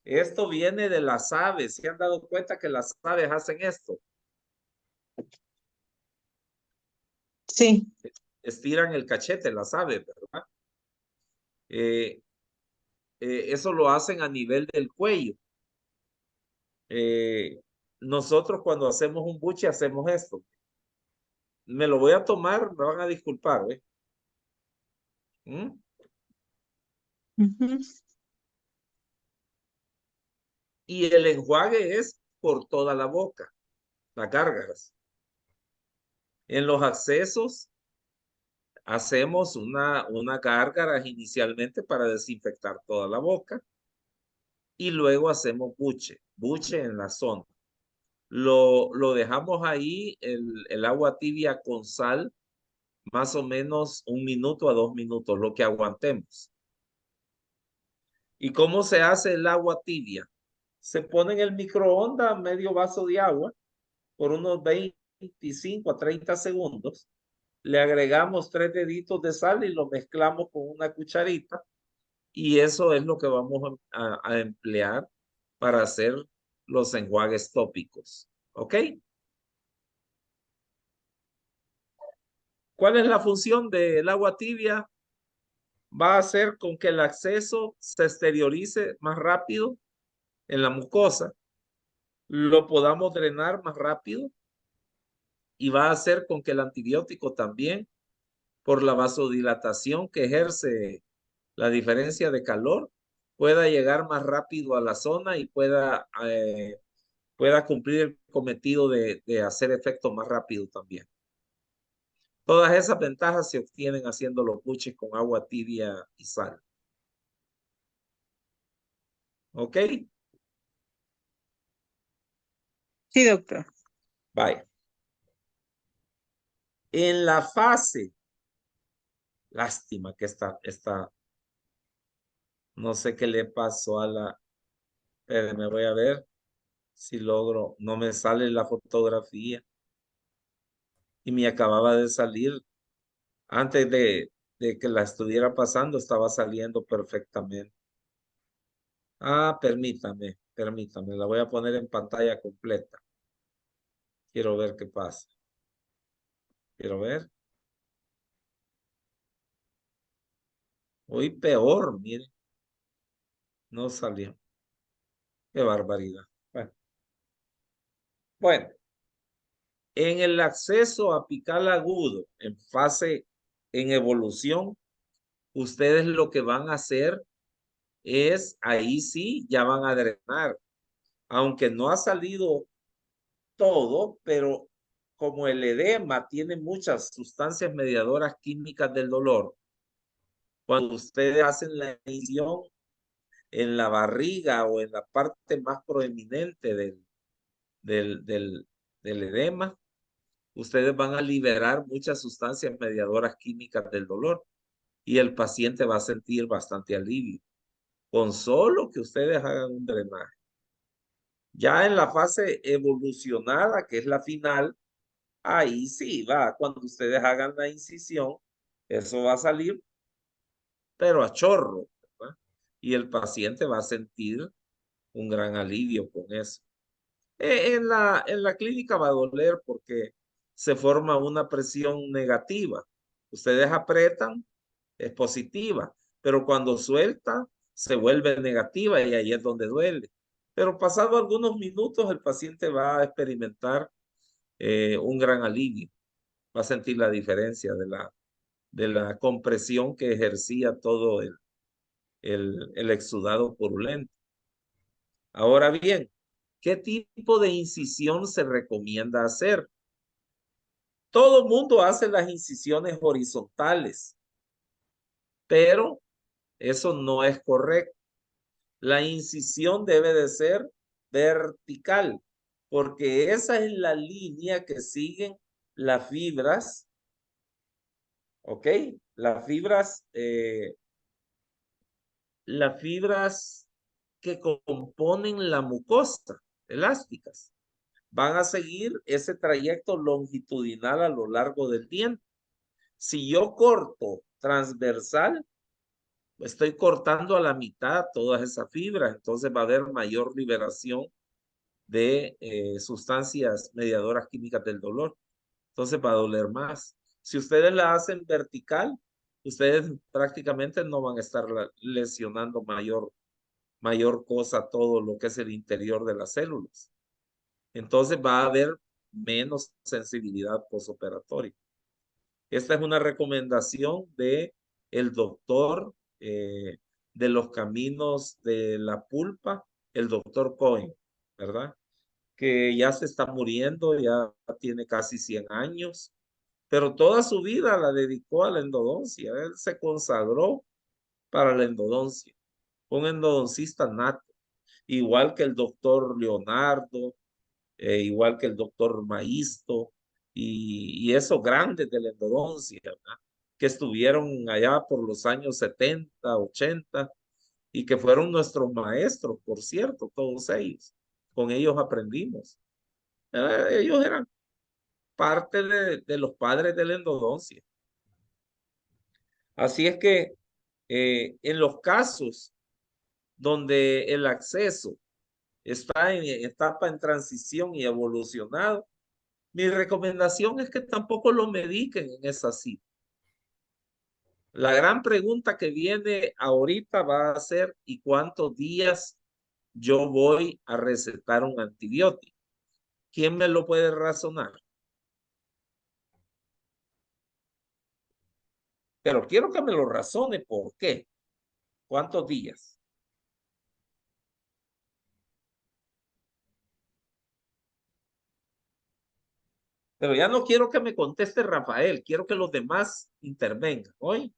Esto viene de las aves. ¿Se han dado cuenta que las aves hacen esto? sí. Estiran el cachete, las aves, ¿verdad? Eso lo hacen a nivel del cuello. Nosotros cuando hacemos un buche hacemos esto. Me lo voy a tomar, me van a disculpar, ¿eh? ¿Mm? Ujú. Y el enjuague es por toda la boca, las gárgaras. En los accesos hacemos una gárgara inicialmente para desinfectar toda la boca y luego hacemos buche en la zona. Lo dejamos ahí, el agua tibia con sal, más o menos 1 minuto a 2 minutos, lo que aguantemos. ¿Y cómo se hace el agua tibia? Se pone en el microondas medio vaso de agua por unos 25 a 30 segundos. Le agregamos 3 deditos de sal y lo mezclamos con una cucharita. Y eso es lo que vamos a emplear para hacer los enjuagues tópicos. ¿Ok? ¿Cuál es la función del agua tibia? Va a hacer con que el acceso se exteriorice más rápido en la mucosa, lo podamos drenar más rápido y va a hacer con que el antibiótico también, por la vasodilatación que ejerce la diferencia de calor, pueda llegar más rápido a la zona y pueda cumplir el cometido de hacer efecto más rápido también. Todas esas ventajas se obtienen haciendo los buches con agua tibia y sal. ¿Ok? Sí, doctor. Vaya. En la fase, lástima que no sé qué le pasó a la, me voy a ver si logro, no me sale la fotografía y me acababa de salir, antes de que la estuviera pasando, estaba saliendo perfectamente. Ah, permítame, la voy a poner en pantalla completa. Quiero ver qué pasa. Quiero ver. Hoy peor, mire. No salió. Qué barbaridad. Bueno, en el acceso apical agudo, en evolución, ustedes lo que van a hacer es, ahí sí, ya van a drenar. Aunque no ha salido todo, pero como el edema tiene muchas sustancias mediadoras químicas del dolor, cuando ustedes hacen la incisión en la barriga o en la parte más proeminente del edema, ustedes van a liberar muchas sustancias mediadoras químicas del dolor y el paciente va a sentir bastante alivio con solo que ustedes hagan un drenaje. Ya en la fase evolucionada, que es la final, ahí sí va, cuando ustedes hagan la incisión, eso va a salir, pero a chorro, ¿verdad? Y el paciente va a sentir un gran alivio con eso. En la clínica va a doler porque se forma una presión negativa. Ustedes apretan, es positiva, pero cuando suelta, se vuelve negativa y ahí es donde duele. Pero pasado algunos minutos, el paciente va a experimentar un gran alivio. Va a sentir la diferencia de la compresión que ejercía todo el exudado purulento. Ahora bien, ¿qué tipo de incisión se recomienda hacer? Todo el mundo hace las incisiones horizontales, pero eso no es correcto. La incisión debe de ser vertical, porque esa es la línea que siguen las fibras, ¿ok? Las fibras que componen la mucosa, elásticas, van a seguir ese trayecto longitudinal a lo largo del diente. Si yo corto transversal, estoy cortando a la mitad todas esas fibras, entonces va a haber mayor liberación de sustancias mediadoras químicas del dolor. Entonces va a doler más. Si ustedes la hacen vertical, ustedes prácticamente no van a estar lesionando mayor cosa todo lo que es el interior de las células. Entonces va a haber menos sensibilidad postoperatoria. Esta es una recomendación de el doctor de los caminos de la pulpa, el doctor Cohen, ¿verdad? Que ya se está muriendo, ya tiene casi 100 años, pero toda su vida la dedicó a la endodoncia. Él se consagró para la endodoncia, un endodoncista nato, igual que el doctor Leonardo, igual que el doctor Maisto, y esos grandes de la endodoncia, ¿verdad? Que estuvieron allá por los años 70, 80, y que fueron nuestros maestros, por cierto, todos ellos. Con ellos aprendimos. Ellos eran parte de los padres de la endodoncia. Así es que en los casos donde el acceso está en etapa en transición y evolucionado, mi recomendación es que tampoco lo mediquen en esa cita. La gran pregunta que viene ahorita va a ser: ¿y cuántos días yo voy a recetar un antibiótico? ¿Quién me lo puede razonar? Pero quiero que me lo razone. ¿Por qué? ¿Cuántos días? Pero ya no quiero que me conteste Rafael, quiero que los demás intervengan. ¿Oye?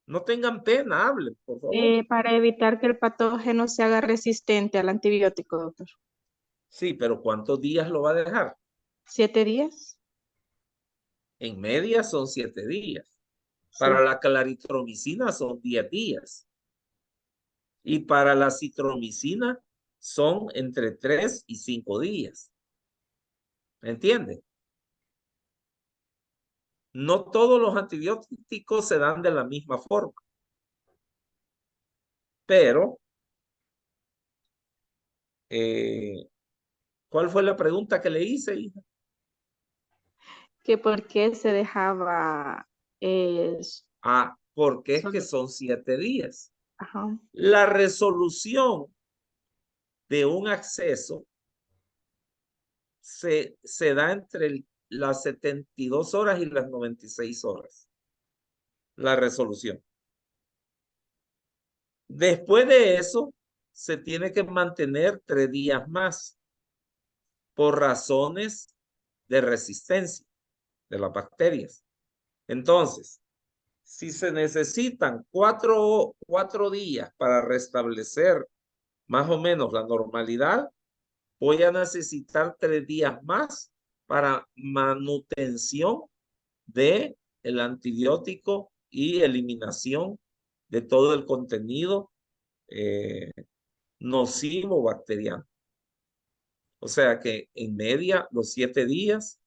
No tengan pena, hablen, por favor. Para evitar que el patógeno se haga resistente al antibiótico, doctor. Sí, pero ¿cuántos días lo va a dejar? 7 días. En media son 7 días. Sí. Para la claritromicina son 10 días. Y para la citromicina son entre 3 y 5 días. ¿Me entiende? No todos los antibióticos se dan de la misma forma. Pero, ¿cuál fue la pregunta que le hice, hija? Que por qué se dejaba Porque es solo- que son 7 días. Ajá. La resolución de un acceso se da entre las 72 horas y las 96 horas. La resolución. Después de eso, se tiene que mantener 3 días más por razones de resistencia de las bacterias. Entonces, si se necesitan 4 días para restablecer más o menos la normalidad, voy a necesitar 3 días más para manutención de el antibiótico y eliminación de todo el contenido nocivo bacteriano. O sea que en media los 7 días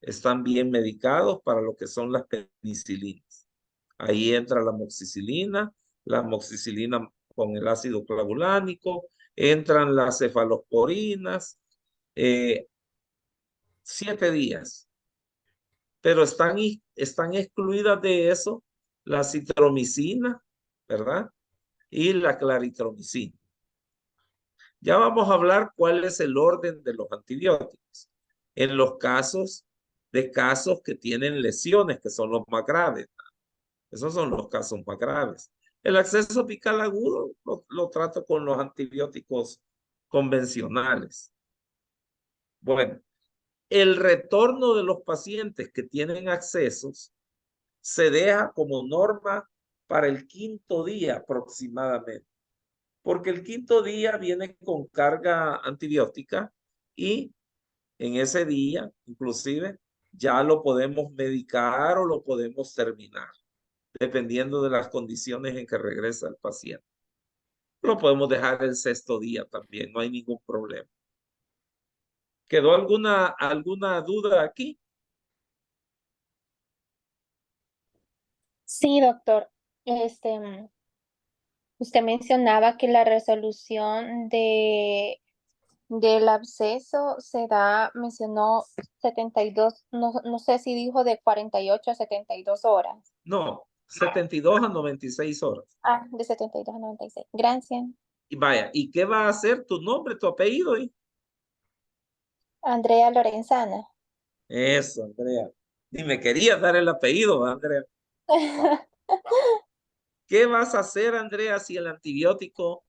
están bien medicados para lo que son las penicilinas. Ahí entra la amoxicilina con el ácido clavulánico, entran las cefalosporinas, 7 días. Pero están excluidas de eso la citromicina, ¿verdad? Y la claritromicina. Ya vamos a hablar cuál es el orden de los antibióticos. En los casos que tienen lesiones, que son los más graves. Esos son los casos más graves. El acceso apical agudo lo trato con los antibióticos convencionales. Bueno, el retorno de los pacientes que tienen accesos se deja como norma para el 5º día aproximadamente, porque el 5º día viene con carga antibiótica y en ese día, inclusive, ya lo podemos medicar o lo podemos terminar, dependiendo de las condiciones en que regresa el paciente. Lo podemos dejar el 6º día también, no hay ningún problema. ¿Quedó alguna duda aquí? Sí, doctor. Usted mencionaba que la resolución del absceso se da, mencionó 72, no sé si dijo de 48 a 72 horas. No, 72 a 96 horas. De 72 a 96. Gracias. Y vaya, ¿y qué va a hacer tu nombre, tu apellido? Andrea Lorenzana. Eso, Andrea. Ni me quería dar el apellido, Andrea. ¿Qué vas a hacer, Andrea, si el antibiótico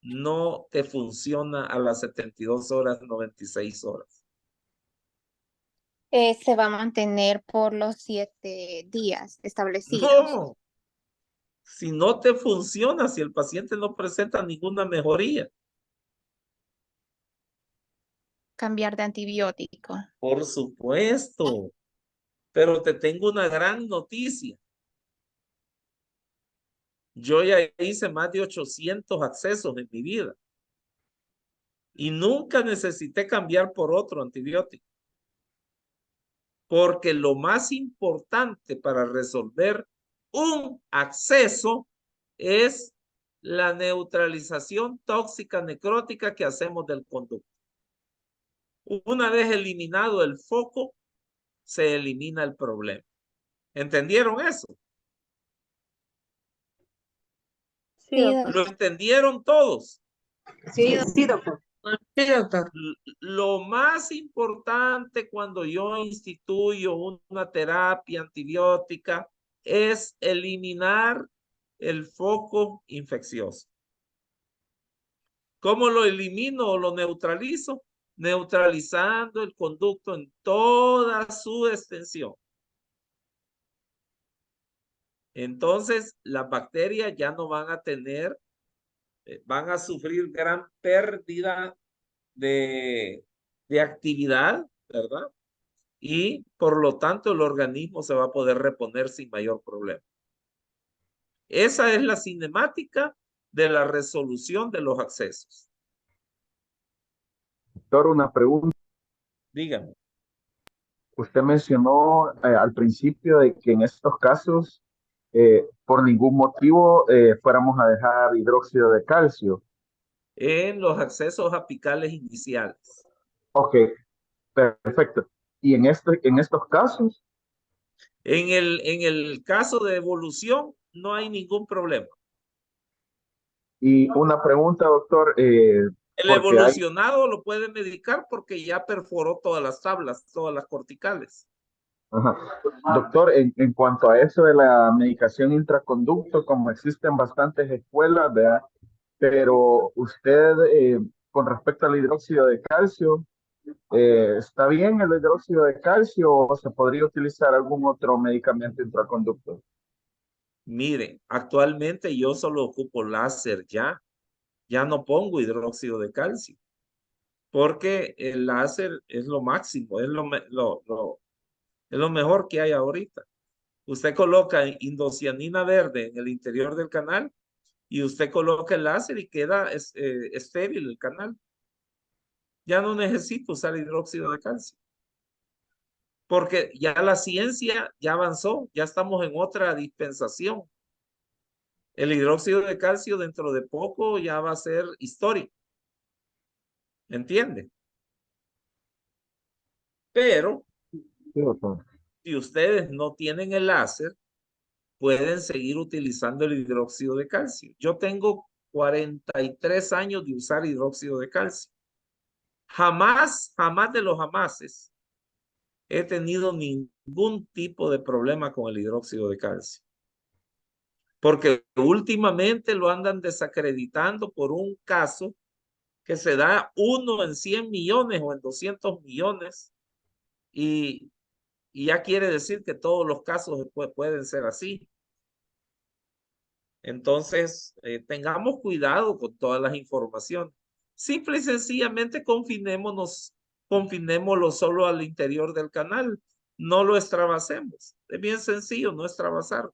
no te funciona a las 72 horas, 96 horas? Se va a mantener por los 7 días establecidos. No, si no te funciona, si el paciente no presenta ninguna mejoría. Cambiar de antibiótico. Por supuesto, pero te tengo una gran noticia. Yo ya hice más de 800 accesos en mi vida y nunca necesité cambiar por otro antibiótico. Porque lo más importante para resolver un acceso es la neutralización tóxica necrótica que hacemos del conducto. Una vez eliminado el foco, se elimina el problema. ¿Entendieron eso? Sí, Sí, doctor. ¿Lo entendieron todos? Sí, doctor. Sí, doctor. Lo más importante cuando yo instituyo una terapia antibiótica es eliminar el foco infeccioso. ¿Cómo lo elimino o lo neutralizo? Neutralizando el conducto en toda su extensión. Entonces, las bacterias ya no van a tener, van a sufrir gran pérdida de actividad, ¿verdad? Y por lo tanto el organismo se va a poder reponer sin mayor problema. Esa es la cinemática de la resolución de los accesos. Doctor, una pregunta. Dígame. Usted mencionó al principio de que en estos casos, por ningún motivo, fuéramos a dejar hidróxido de calcio. En los accesos apicales iniciales. Ok, perfecto. Y en estos casos, En el caso de evolución no hay ningún problema. y una pregunta, doctor, El porque hay, evolucionado lo puede medicar porque ya perforó todas las tablas, todas las corticales. ajá. Doctor, en cuanto a eso de la medicación intraconducto, como existen bastantes escuelas, ¿verdad? Pero usted, con respecto al hidróxido de calcio, ¿está bien el hidróxido de calcio o se podría utilizar algún otro medicamento intraconducto? Miren, actualmente yo solo ocupo láser ya no pongo hidróxido de calcio, porque el láser es lo máximo, es lo mejor que hay ahorita. Usted coloca indocianina verde en el interior del canal y usted coloca el láser y queda estéril el canal. Ya no necesito usar hidróxido de calcio, porque ya la ciencia ya avanzó, ya estamos en otra dispensación. El hidróxido de calcio dentro de poco ya va a ser histórico. ¿Entiende? Pero Sí, doctor. si ustedes no tienen el láser, pueden seguir utilizando el hidróxido de calcio. Yo tengo 43 años de usar hidróxido de calcio. Jamás de los jamases he tenido ningún tipo de problema con el hidróxido de calcio. Porque últimamente lo andan desacreditando por un caso que se da 1 en 100 millones o en 200 millones y ya quiere decir que todos los casos pueden ser así. Entonces, tengamos cuidado con todas las informaciones. Simple y sencillamente confinémoslo solo al interior del canal. No lo extravasemos. Es bien sencillo, no extravasar.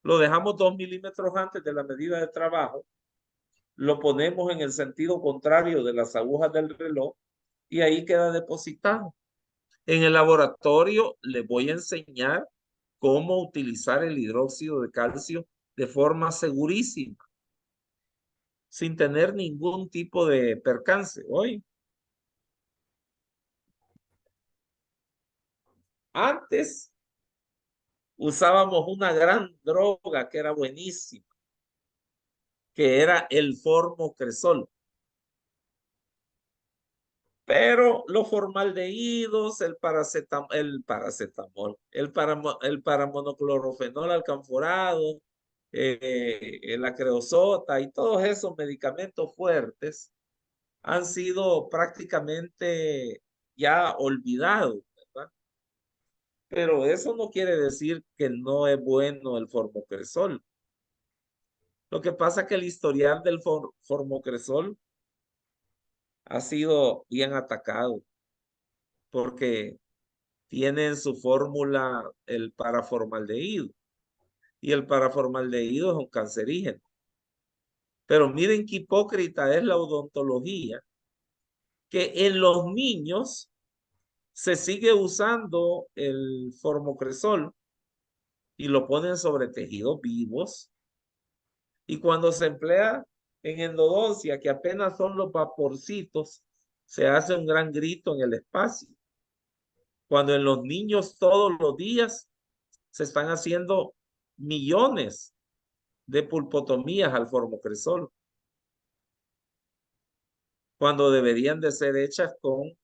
Lo dejamos 2 milímetros antes de la medida de trabajo. Lo ponemos en el sentido contrario de las agujas del reloj y ahí queda depositado. En el laboratorio les voy a enseñar cómo utilizar el hidróxido de calcio de forma segurísima, sin tener ningún tipo de percance. Hoy, antes usábamos una gran droga que era buenísima, que era el formocresol. Pero los formaldehídos, el paramonoclorofenol alcanforado, la creosota y todos esos medicamentos fuertes han sido prácticamente ya olvidados, ¿verdad? Pero eso no quiere decir que no es bueno el formocresol. Lo que pasa es que el historial del formocresol ha sido bien atacado porque tiene en su fórmula el paraformaldehído y el paraformaldehído es un cancerígeno. Pero miren qué hipócrita es la odontología, que en los niños se sigue usando el formocresol y lo ponen sobre tejidos vivos, y cuando se emplea en endodoncia, que apenas son los vaporcitos, se hace un gran grito en el espacio. Cuando en los niños todos los días se están haciendo millones de pulpotomías al formocresol, cuando deberían de ser hechas con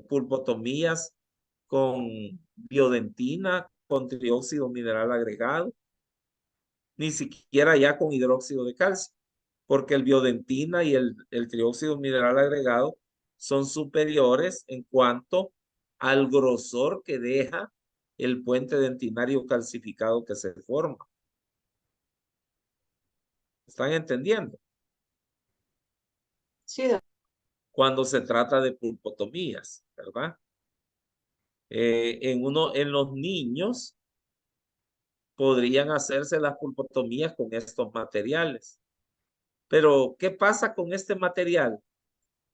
pulpotomías con biodentina, con trióxido mineral agregado, ni siquiera ya con hidróxido de calcio, porque el biodentina y el trióxido mineral agregado son superiores en cuanto al grosor que deja el puente dentinario calcificado que se forma. ¿Están entendiendo? Sí, doctor. Cuando se trata de pulpotomías, ¿verdad? En los niños podrían hacerse las pulpotomías con estos materiales. Pero, ¿qué pasa con este material?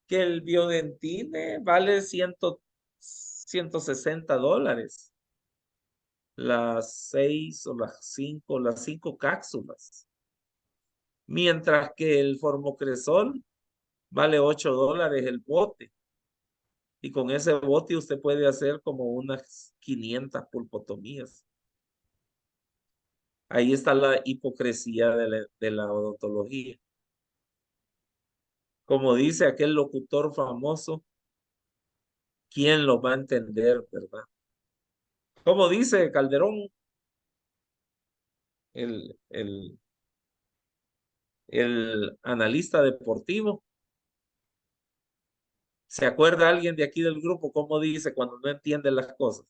Que el biodentine vale $160. Las 6 o las 5 cápsulas. Mientras que el formocresol vale $8 el bote. Y con ese bote usted puede hacer como unas 500 pulpotomías. Ahí está la hipocresía de la odontología. Como dice aquel locutor famoso, ¿quién lo va a entender, verdad? Como dice Calderón, el analista deportivo. ¿Se acuerda alguien de aquí del grupo cómo dice cuando no entiende las cosas?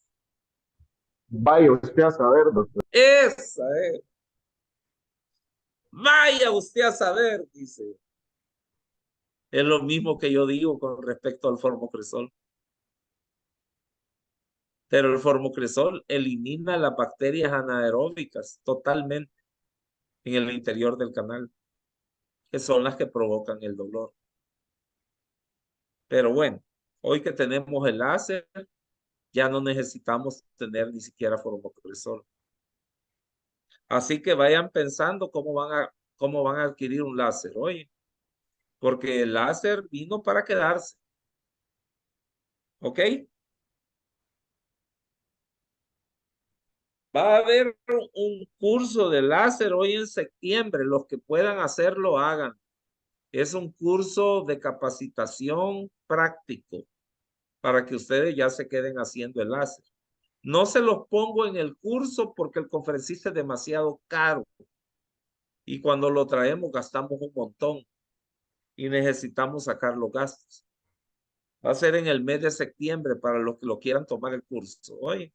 Vaya usted a saber, doctor. Esa es. Vaya usted a saber, dice. Es lo mismo que yo digo con respecto al formocresol. Pero el formocresol elimina las bacterias anaeróbicas totalmente en el interior del canal, que son las que provocan el dolor. Pero bueno, hoy que tenemos el láser, ya no necesitamos tener ni siquiera formocresol. Así que vayan pensando cómo van a adquirir un láser, oye, porque el láser vino para quedarse. ¿Ok? Va a haber un curso de láser hoy en septiembre. Los que puedan hacerlo, hagan. Es un curso de capacitación práctico para que ustedes ya se queden haciendo el láser. No se los pongo en el curso porque el conferencista es demasiado caro. Y cuando lo traemos gastamos un montón y necesitamos sacar los gastos. Va a ser en el mes de septiembre para los que lo quieran tomar el curso. Oye.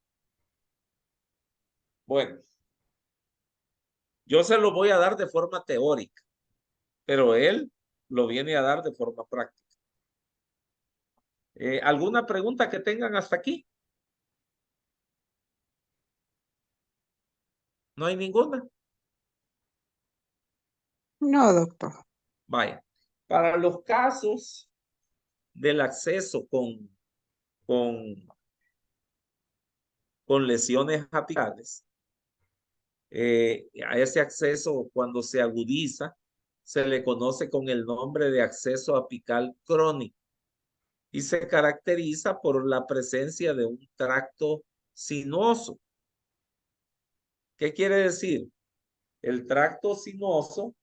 Bueno. Yo se lo voy a dar de forma teórica, pero él lo viene a dar de forma práctica. ¿Alguna pregunta que tengan hasta aquí? ¿No hay ninguna? No, doctor. Vaya. Para los casos del acceso con lesiones apicales, a ese acceso cuando se agudiza, se le conoce con el nombre de acceso apical crónico y se caracteriza por la presencia de un tracto sinuoso. ¿Qué quiere decir? El tracto sinuoso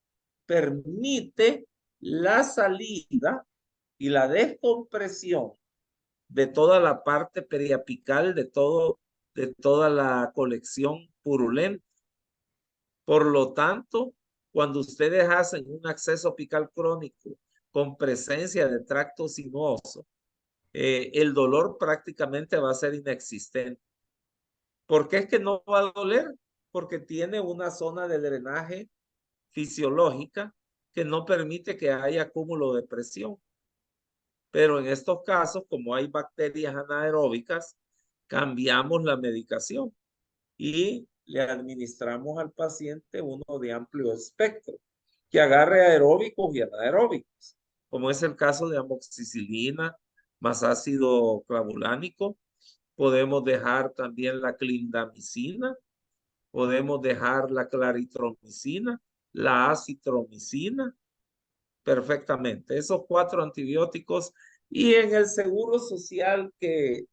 permite la salida y la descompresión de toda la parte periapical, de toda la colección purulenta. Por lo tanto, cuando ustedes hacen un acceso apical crónico con presencia de tracto sinuoso, el dolor prácticamente va a ser inexistente. ¿Por qué es que no va a doler? Porque tiene una zona de drenaje fisiológica que no permite que haya acúmulo de presión. Pero en estos casos, como hay bacterias anaeróbicas, cambiamos la medicación y le administramos al paciente uno de amplio espectro que agarre aeróbicos y anaeróbicos, como es el caso de amoxicilina más ácido clavulánico. Podemos dejar también la clindamicina, podemos dejar la claritromicina, la acitromicina, perfectamente. Esos 4 antibióticos. Y en el Seguro Social de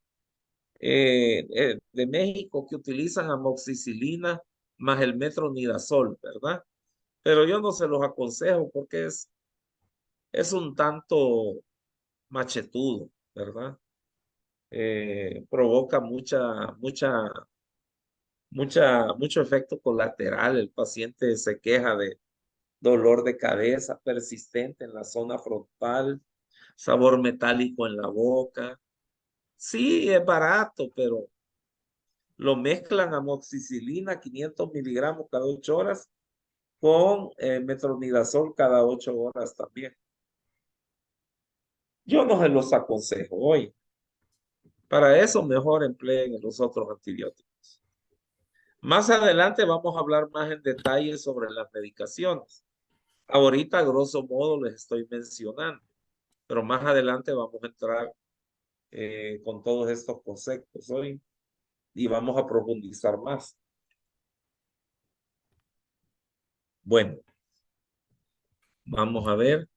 México, que utilizan amoxicilina más el metronidazol, ¿verdad? Pero yo no se los aconsejo porque es un tanto machetudo, ¿verdad? Provoca mucho efecto colateral. El paciente se queja de dolor de cabeza persistente en la zona frontal, sabor metálico en la boca. Sí, es barato, pero lo mezclan amoxicilina 500 miligramos cada 8 horas con metronidazol cada 8 horas también. Yo no se los aconsejo hoy. Para eso mejor empleen los otros antibióticos. Más adelante vamos a hablar más en detalle sobre las medicaciones. Ahorita, a grosso modo, les estoy mencionando, pero más adelante vamos a entrar con todos estos conceptos hoy y vamos a profundizar más. Bueno, vamos a ver.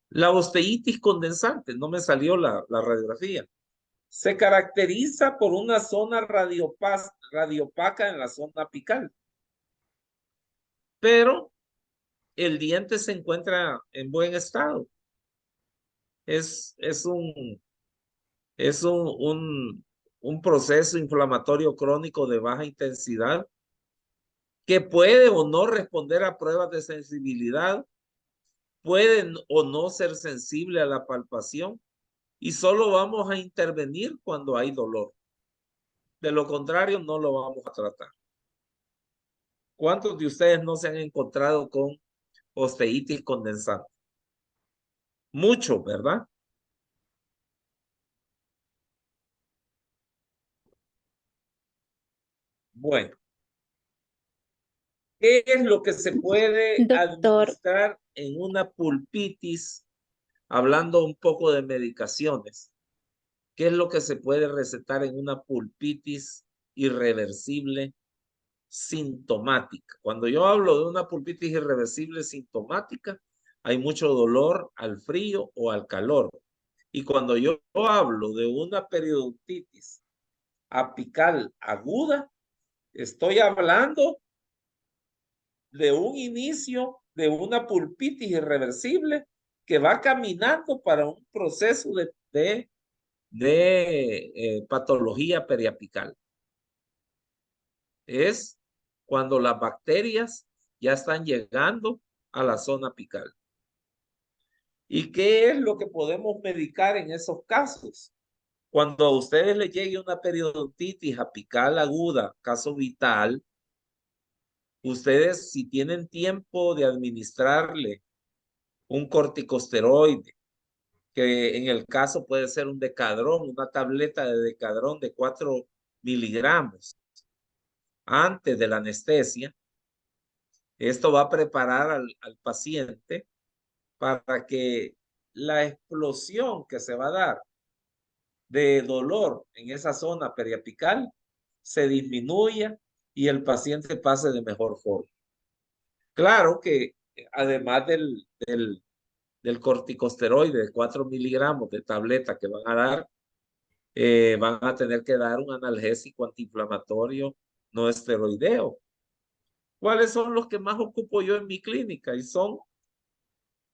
La osteitis condensante, no me salió la radiografía. Se caracteriza por una zona radiopaca en la zona apical. Pero el diente se encuentra en buen estado. Es un proceso inflamatorio crónico de baja intensidad que puede o no responder a pruebas de sensibilidad, puede o no ser sensible a la palpación y solo vamos a intervenir cuando hay dolor. De lo contrario, no lo vamos a tratar. ¿Cuántos de ustedes no se han encontrado con osteitis condensante? Mucho, ¿verdad? Bueno, ¿qué es lo que se puede Doctor, administrar en una pulpitis? Hablando un poco de medicaciones, ¿qué es lo que se puede recetar en una pulpitis irreversible sintomática? Cuando yo hablo de una pulpitis irreversible sintomática, hay mucho dolor al frío o al calor. Y cuando yo hablo de una periodontitis apical aguda, estoy hablando de un inicio de una pulpitis irreversible que va caminando para un proceso de patología periapical. Es cuando las bacterias ya están llegando a la zona apical. ¿Y qué es lo que podemos medicar en esos casos? Cuando a ustedes les llegue una periodontitis apical aguda, caso vital, ustedes, si tienen tiempo de administrarle un corticosteroide, que en el caso puede ser un decadrón, una tableta de decadrón de 4 miligramos antes de la anestesia, esto va a preparar al paciente para que la explosión que se va a dar de dolor en esa zona periapical se disminuya y el paciente pase de mejor forma. Claro que además del corticosteroide de 4 miligramos de tableta que van a dar, van a tener que dar un analgésico antiinflamatorio no esteroideo. ¿Cuáles son los que más ocupo yo en mi clínica? Y son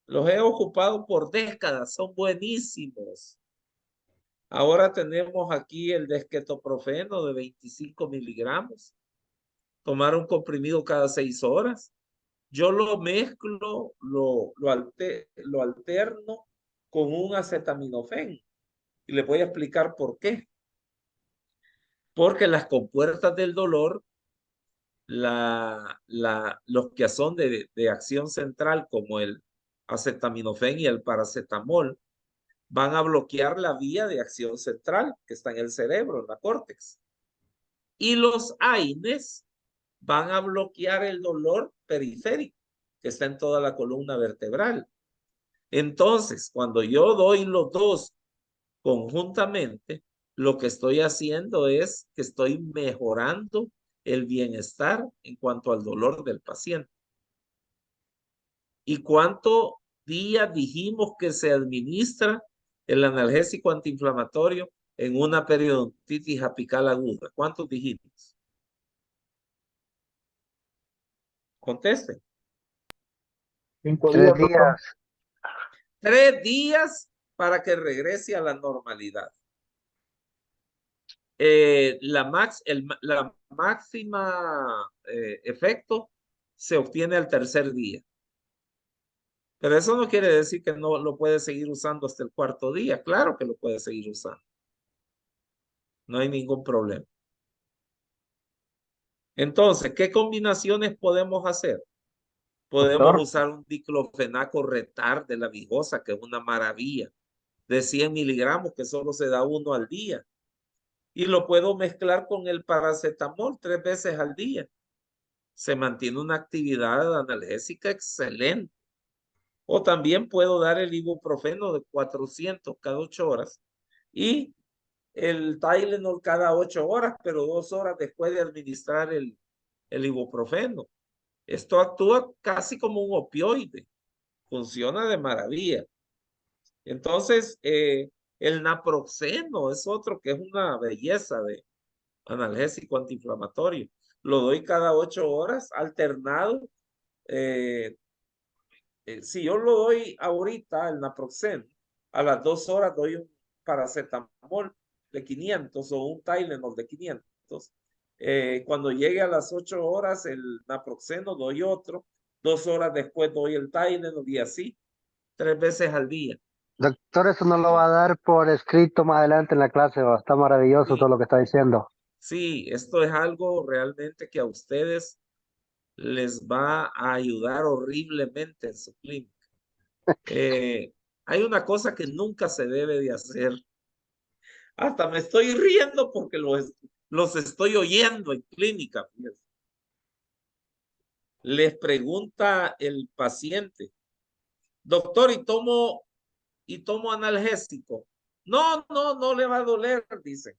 Los he ocupado por décadas, son buenísimos. Ahora tenemos aquí el desquetoprofeno de 25 miligramos. Tomar un comprimido cada 6 horas. Yo lo mezclo, lo alterno con un acetaminofén. Y les voy a explicar por qué. Porque las compuertas del dolor, los que son de acción central, como el acetaminofén y el paracetamol, van a bloquear la vía de acción central que está en el cerebro, en la córtex. Y los AINES van a bloquear el dolor periférico, que está en toda la columna vertebral. Entonces, cuando yo doy los dos conjuntamente, lo que estoy haciendo es que estoy mejorando el bienestar en cuanto al dolor del paciente. ¿Y cuántos días dijimos que se administra el analgésico antiinflamatorio en una periodontitis apical aguda? ¿Cuántos dijimos? Contesten. 5 3 días, doctor. días. 3 días para que regrese a la normalidad. La máxima efecto se obtiene al 3er día. Pero eso no quiere decir que no lo puede seguir usando hasta el 4.º día. Claro que lo puede seguir usando. No hay ningún problema. Entonces, ¿qué combinaciones podemos hacer? Podemos Doctor, usar un diclofenaco retar de la Vigosa, que es una maravilla, de 100 miligramos, que solo se da 1 al día. Y lo puedo mezclar con el paracetamol 3 veces al día. Se mantiene una actividad analgésica excelente. O también puedo dar el ibuprofeno de 400 cada 8 horas y el Tylenol cada 8 horas, pero 2 horas después de administrar el ibuprofeno. Esto actúa casi como un opioide. Funciona de maravilla. Entonces, el naproxeno es otro que es una belleza de analgésico antiinflamatorio. Lo doy cada 8 horas, alternado. Si yo lo doy ahorita, el naproxeno, a las 2 horas doy un paracetamol de 500 o un Tylenol de 500. Cuando llegue a las 8 horas, el naproxeno doy otro. 2 horas después doy el Tylenol y así, 3 veces al día. doctor, eso no lo va a dar por escrito más adelante en la clase. Está maravilloso Sí. todo lo que está diciendo. Sí, esto es algo realmente que a ustedes les va a ayudar horriblemente en su clínica. Hay una cosa que nunca se debe de hacer. Hasta me estoy riendo porque los estoy oyendo en clínica. Fíjense. Les pregunta el paciente, doctor, ¿y tomo analgésico? No, no le va a doler, dicen.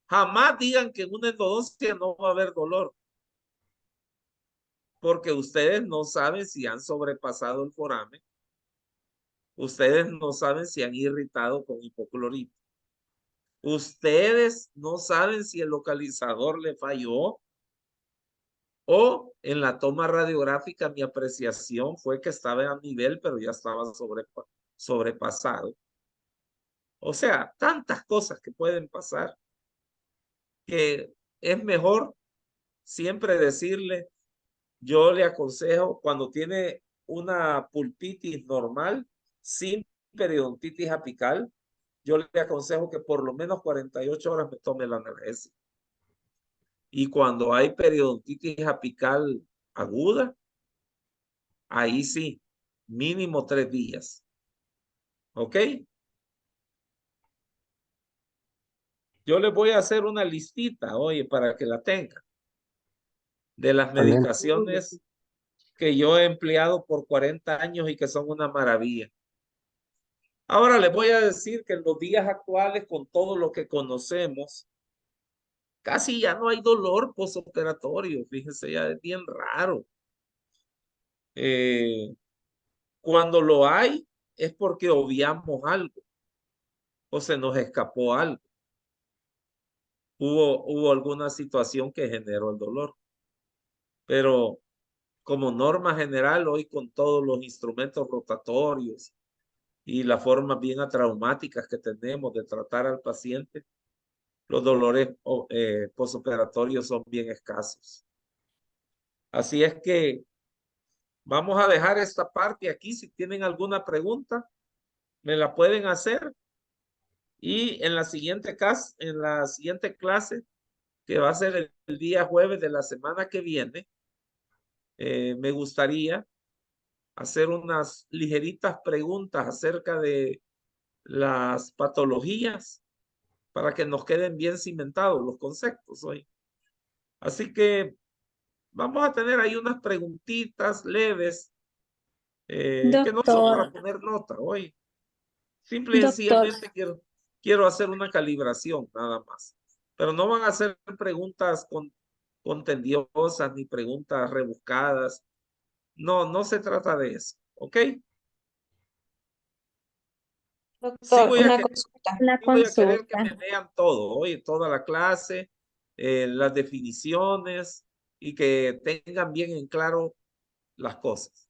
Jamás digan que en una endodoncia no va a haber dolor. Porque ustedes no saben si han sobrepasado el foramen. Ustedes no saben si han irritado con hipoclorito. Ustedes no saben si el localizador le falló o en la toma radiográfica mi apreciación fue que estaba a nivel, pero ya estaba sobrepasado. O sea, tantas cosas que pueden pasar que es mejor siempre decirle, yo le aconsejo cuando tiene una pulpitis normal, sin periodontitis apical, yo le aconsejo que por lo menos 48 horas me tome el analgésico. Y cuando hay periodontitis apical aguda, ahí sí, mínimo 3 días. ¿Ok? Yo les voy a hacer una listita, oye, para que la tengan, de las Está bien. medicaciones que yo he empleado por 40 años y que son una maravilla. Ahora les voy a decir que en los días actuales, con todo lo que conocemos, casi ya no hay dolor postoperatorio. Fíjense, ya es bien raro. Cuando lo hay, es porque obviamos algo o se nos escapó algo. Hubo alguna situación que generó el dolor. Pero como norma general, hoy con todos los instrumentos rotatorios y las formas bien atraumáticas que tenemos de tratar al paciente, los dolores postoperatorios son bien escasos. Así es que vamos a dejar esta parte aquí. Si tienen alguna pregunta, me la pueden hacer. Y en la siguiente clase, que va a ser el día jueves de la semana que viene, me gustaría hacer unas ligeritas preguntas acerca de las patologías para que nos queden bien cimentados los conceptos hoy. Así que vamos a tener ahí unas preguntitas leves que no son para poner nota hoy. Simple y sencillamente quiero hacer una calibración nada más. Pero no van a ser preguntas contendiosas ni preguntas rebuscadas. No se trata de eso. ¿Ok? Doctor, voy a una querer- consulta. Sí voy a querer que me lean todo, hoy toda la clase, las definiciones y que tengan bien en claro las cosas.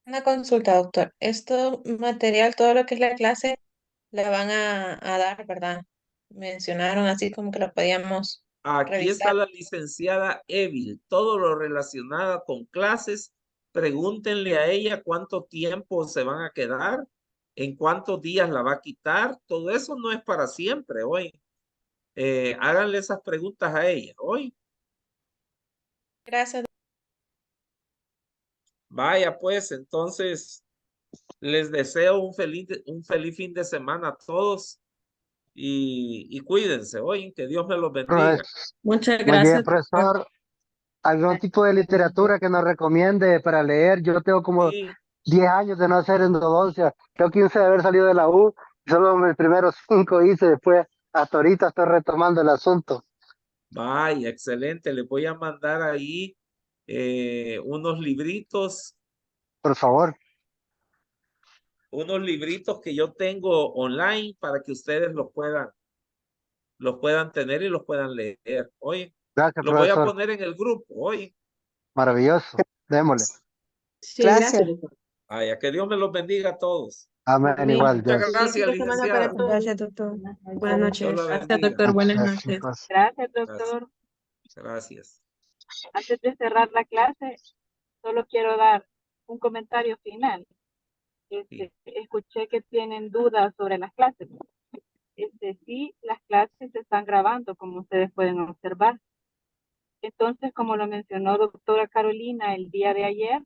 Una consulta, doctor. Esto material, todo lo que es la clase, la van a dar, ¿verdad? Mencionaron así como que lo podíamos Aquí está revisar. la licenciada Evil. Todo lo relacionado con clases, pregúntenle a ella cuánto tiempo se van a quedar, en cuántos días la va a quitar. Todo eso no es para siempre hoy. Háganle esas preguntas a ella hoy. Gracias. Vaya, pues, entonces les deseo un feliz fin de semana a todos y cuídense hoy, que Dios me los bendiga. Muchas Muy bien, gracias, doctor. profesor. ¿Algún tipo de literatura que nos recomiende para leer? Yo tengo como Sí, 10 años de no hacer endodoncia. Tengo 15 de haber salido de la U. Solo mis primeros 5 hice. Después, hasta ahorita estoy retomando el asunto. vaya, excelente. Les voy a mandar ahí unos libritos Por favor. que yo tengo online para que ustedes los puedan tener y los puedan leer. Oye, Gracias, los voy a profesor. poner en el grupo. Oye, Maravilloso. Démosle. Sí, gracias, doctor. vaya, que Dios me los bendiga a todos. Amén. Amén. Igual, Muchas Dios. gracias, Feliz fin de semana para licenciada. todos. Gracias, doctor. Buenas Dios noches. la Gracias, bendiga. doctor. Buenas Gracias, noches. chicos. Gracias, Gracias. doctor. Gracias. Antes de cerrar la clase, solo quiero dar un comentario final. Sí. Escuché que tienen dudas sobre las clases. Sí, las clases se están grabando, como ustedes pueden observar. Entonces, como lo mencionó doctora Carolina el día de ayer,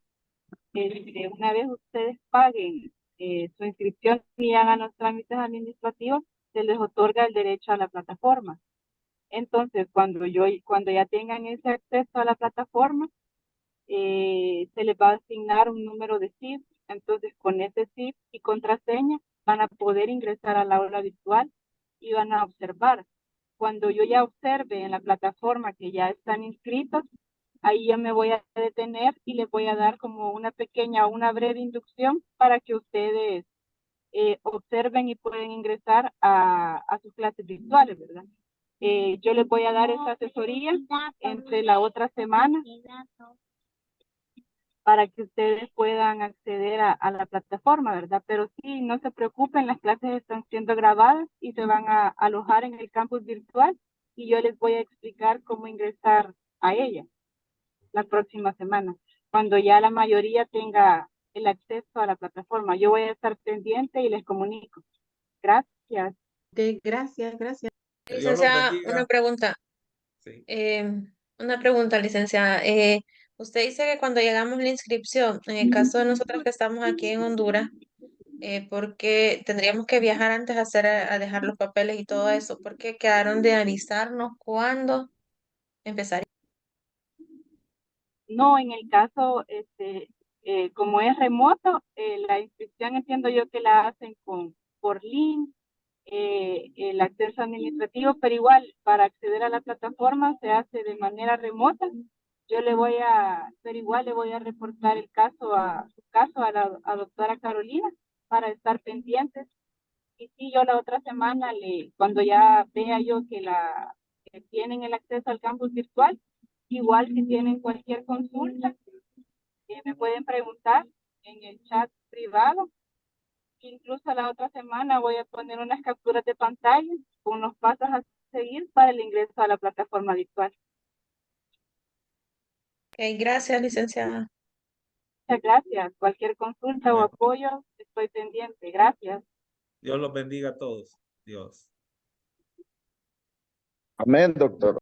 una vez ustedes paguen su inscripción y hagan los trámites administrativos, se les otorga el derecho a la plataforma. Entonces, cuando ya tengan ese acceso a la plataforma, se les va a asignar un número de CIF. Entonces, con ese CIF y contraseña van a poder ingresar al aula virtual y van a observar. Cuando yo ya observe en la plataforma que ya están inscritos, ahí ya me voy a detener y les voy a dar como una breve inducción para que ustedes observen y pueden ingresar a sus clases virtuales, ¿verdad? Yo les voy a dar esa asesoría entre la otra semana para que ustedes puedan acceder a la plataforma, ¿verdad? Pero sí, no se preocupen, las clases están siendo grabadas y se van a alojar en el campus virtual y yo les voy a explicar cómo ingresar a ella la próxima semana, cuando ya la mayoría tenga el acceso a la plataforma. Yo voy a estar pendiente y les comunico. Gracias. Ok, gracias. Que Dios los Licenciada, bendiga. una pregunta. Sí. Una pregunta, licenciada. Usted dice que cuando llegamos a la inscripción, en el caso de nosotros que estamos aquí en Honduras, porque tendríamos que viajar antes a dejar los papeles y todo eso, porque quedaron de avisarnos cuándo empezaría. No, en el caso, como es remoto, la inscripción entiendo yo que la hacen por link, el acceso administrativo, pero igual para acceder a la plataforma se hace de manera remota. Pero igual le voy a reportar su caso a la doctora Carolina para estar pendientes. Y sí, yo la otra semana, cuando ya vea yo que tienen el acceso al campus virtual, Igual si tienen cualquier consulta, me pueden preguntar en el chat privado. Incluso la otra semana voy a poner unas capturas de pantalla con los pasos a seguir para el ingreso a la plataforma virtual. Ok, gracias, licenciada. Muchas gracias. Cualquier consulta o Bueno. apoyo, estoy pendiente. Gracias. Dios los bendiga a todos. Dios. Amén, doctor.